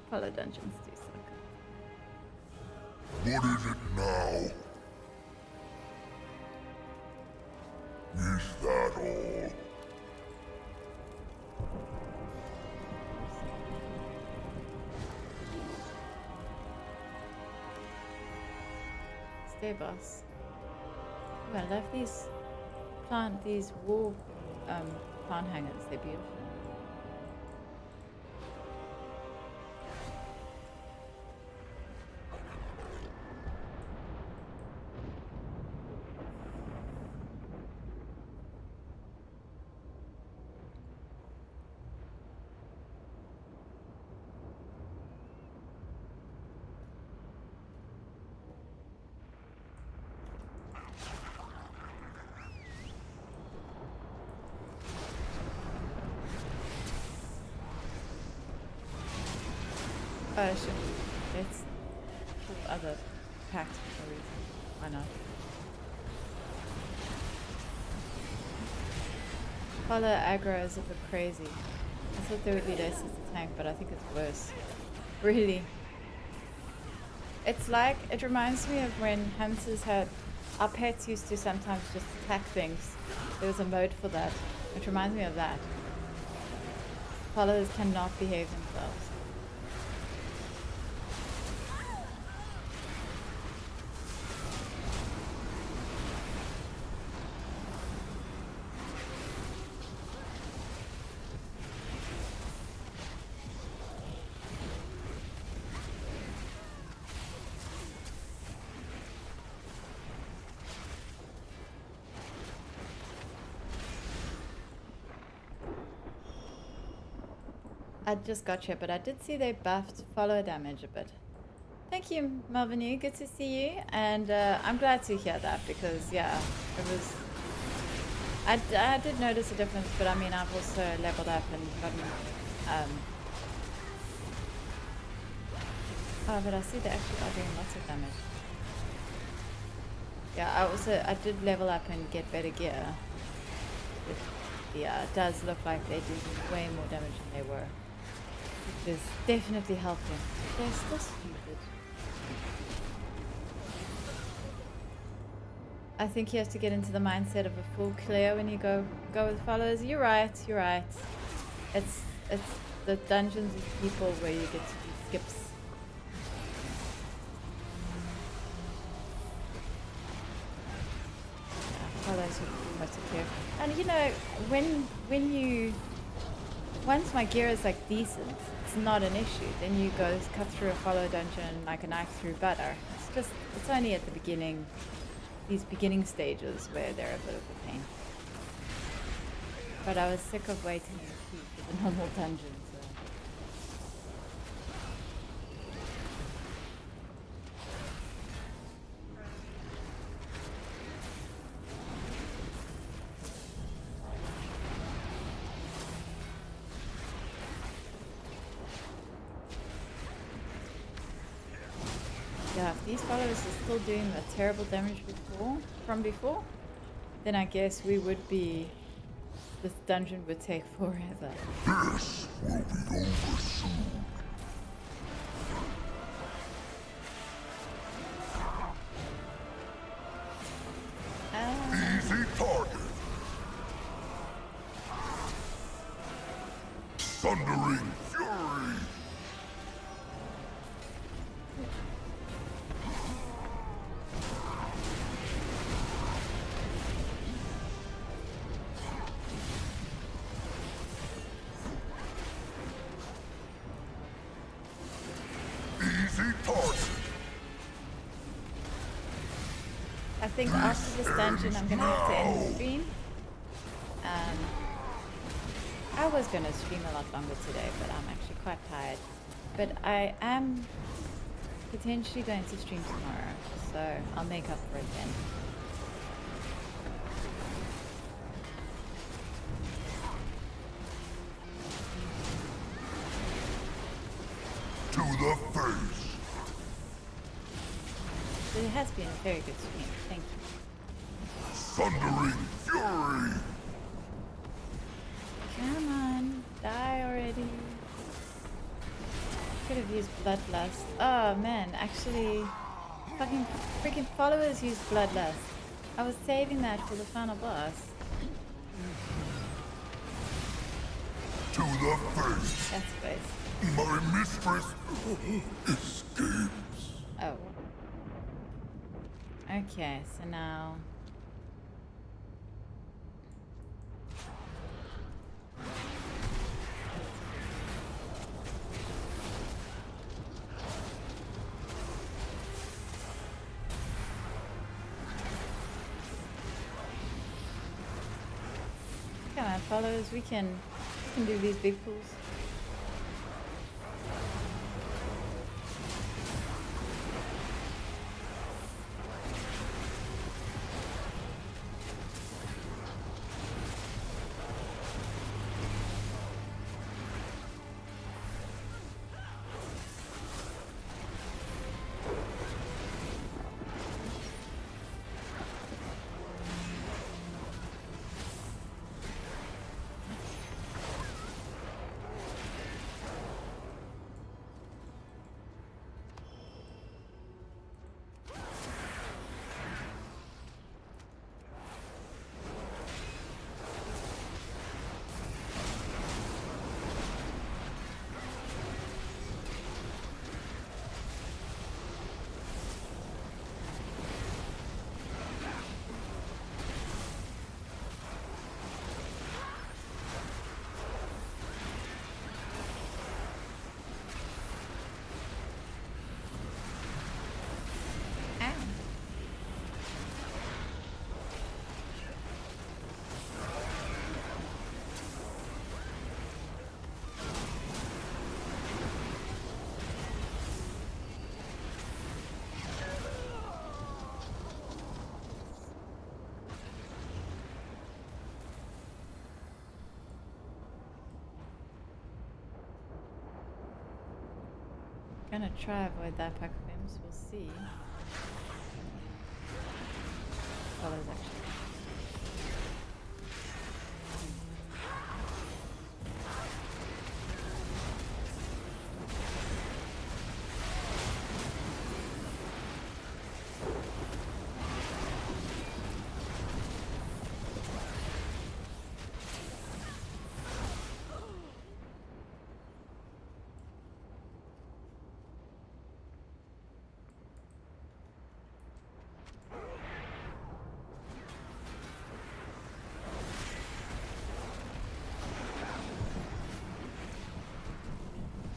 Apollo dungeons do suck. What is it now? Is that all? Stay, boss. Ooh, I love these wall plant hangers. They're beautiful. Oh, sure. Let's pull other packs for a reason. Why not? Apollo aggro is a bit crazy. I thought there would be less as a tank, but I think it's worse. Really. It's like, it reminds me of when hunters had, our pets used to sometimes just attack things. There was a mode for that. It reminds me of that. Apollos cannot behave themselves. I just got here, but I did see they buffed follow damage a bit. Thank you, Malvinu. Good to see you, and I'm glad to hear that because yeah, it was. I did notice a difference, but I mean I've also leveled up and gotten. Oh, but I see they actually are doing lots of damage. Yeah, I did level up and get better gear. Yeah, it does look like they did way more damage than they were. Which is definitely helping. They're still stupid. I think you have to get into the mindset of a full clear when you go with followers. You're right, you're right. It's the dungeons with people where you get to do skips. Followers would be much clear. And you know, when you once my gear is like decent, it's not an issue. Then you go cut through a follow dungeon like a knife through butter. It's only at the beginning, these beginning stages where they're a bit of a pain. But I was sick of waiting in the queue for the normal dungeons. Yeah, if these followers are still doing the terrible damage from before, then I guess we would be. This dungeon would take forever. This will be over soon. Easy target. Thundering fury. I think after this dungeon I'm gonna have to end the stream. I was gonna stream a lot longer today, but I'm actually quite tired. But I am potentially going to stream tomorrow, so I'll make up for it then. To the face. It has been a very good stream. Thank you. Thundering fury. Come on. Die already. Could have used Bloodlust. Oh man, actually, fucking freaking followers use Bloodlust. I was saving that for the final boss. To the face. That's face. My mistress escapes. Oh. Okay, so now. Come on, followers, we can do these big pools. Gonna try avoid that pack of imps, we'll see. Follows actually.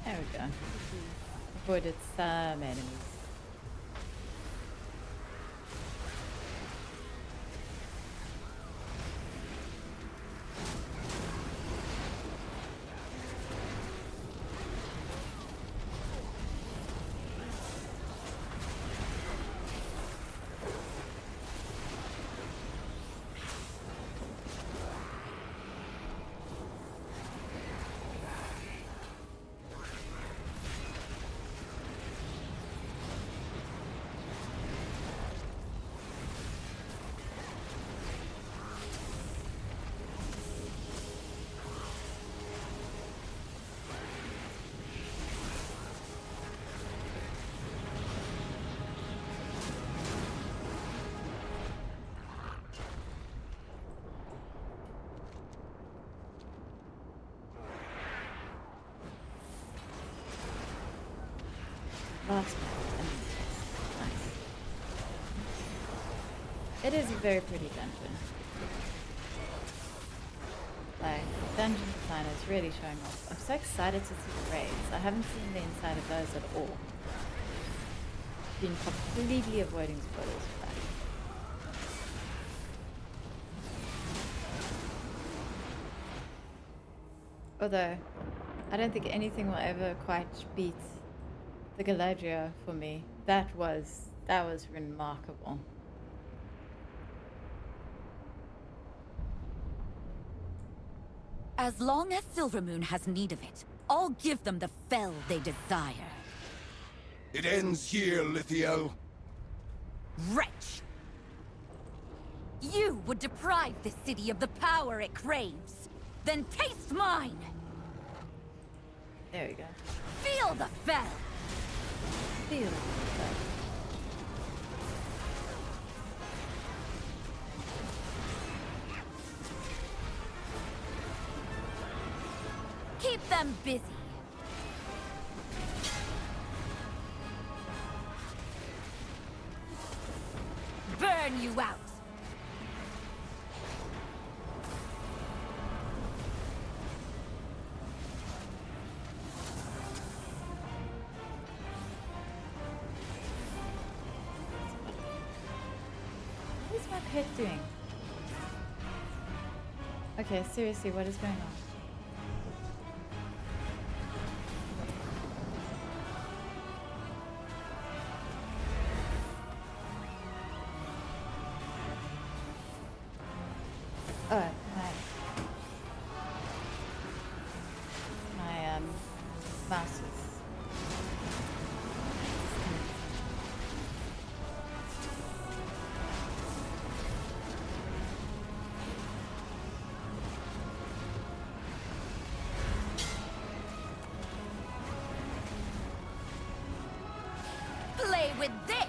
There we go. Avoided some enemies. Last one. Nice. It is a very pretty dungeon. Like, dungeon design is really showing off. I'm so excited to see the raids. I haven't seen the inside of those at all. Been completely avoiding spoilers for that. Although, I don't think anything will ever quite beat the Galadriel for me. That was remarkable. As long as Silvermoon has need of it, I'll give them the fell they desire. It ends here, Lithiel. Wretch! You would deprive this city of the power it craves. Then taste mine! There we go. Feel the fel! Feel it. Keep them busy. Burn you out. What is my pet doing? Okay, seriously, what is going on? Oh, my mouse is Play with this!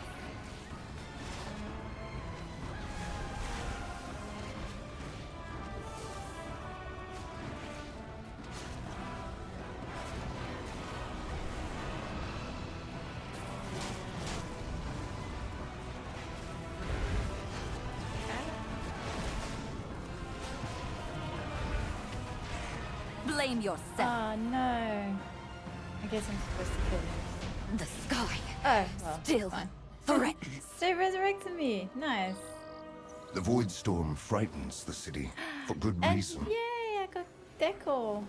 Blame yourself. Oh no. I guess I'm supposed to kill him. The sky Oh, well, still fine. threatens. They resurrected me. Nice. The Void Storm frightens the city, for good And reason. yay, I got decor.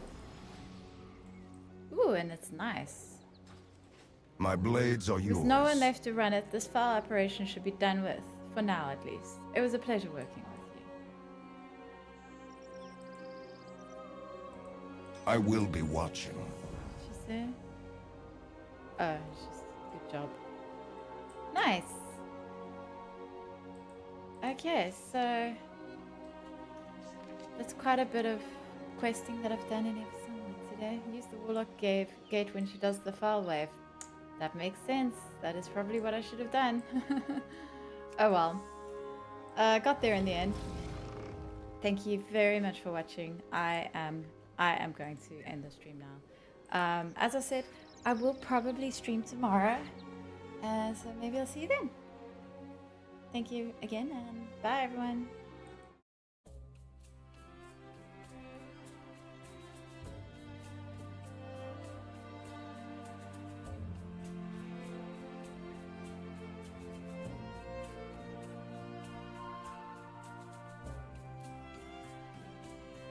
Ooh, and it's nice. My blades are yours. With no one left to run it, this foul operation should be done with. For now, at least. It was a pleasure working with you. I will be watching. She said? Oh, it's just good job. Nice. Okay, so that's quite a bit of questing that I've done in episode 1 today. Use the Warlock gate when she does the file wave. That makes sense. That is probably what I should have done. Oh well. Got there in the end. Thank you very much for watching. I am going to end the stream now. As I said, I will probably stream tomorrow. So maybe I'll see you then. Thank you again and bye everyone.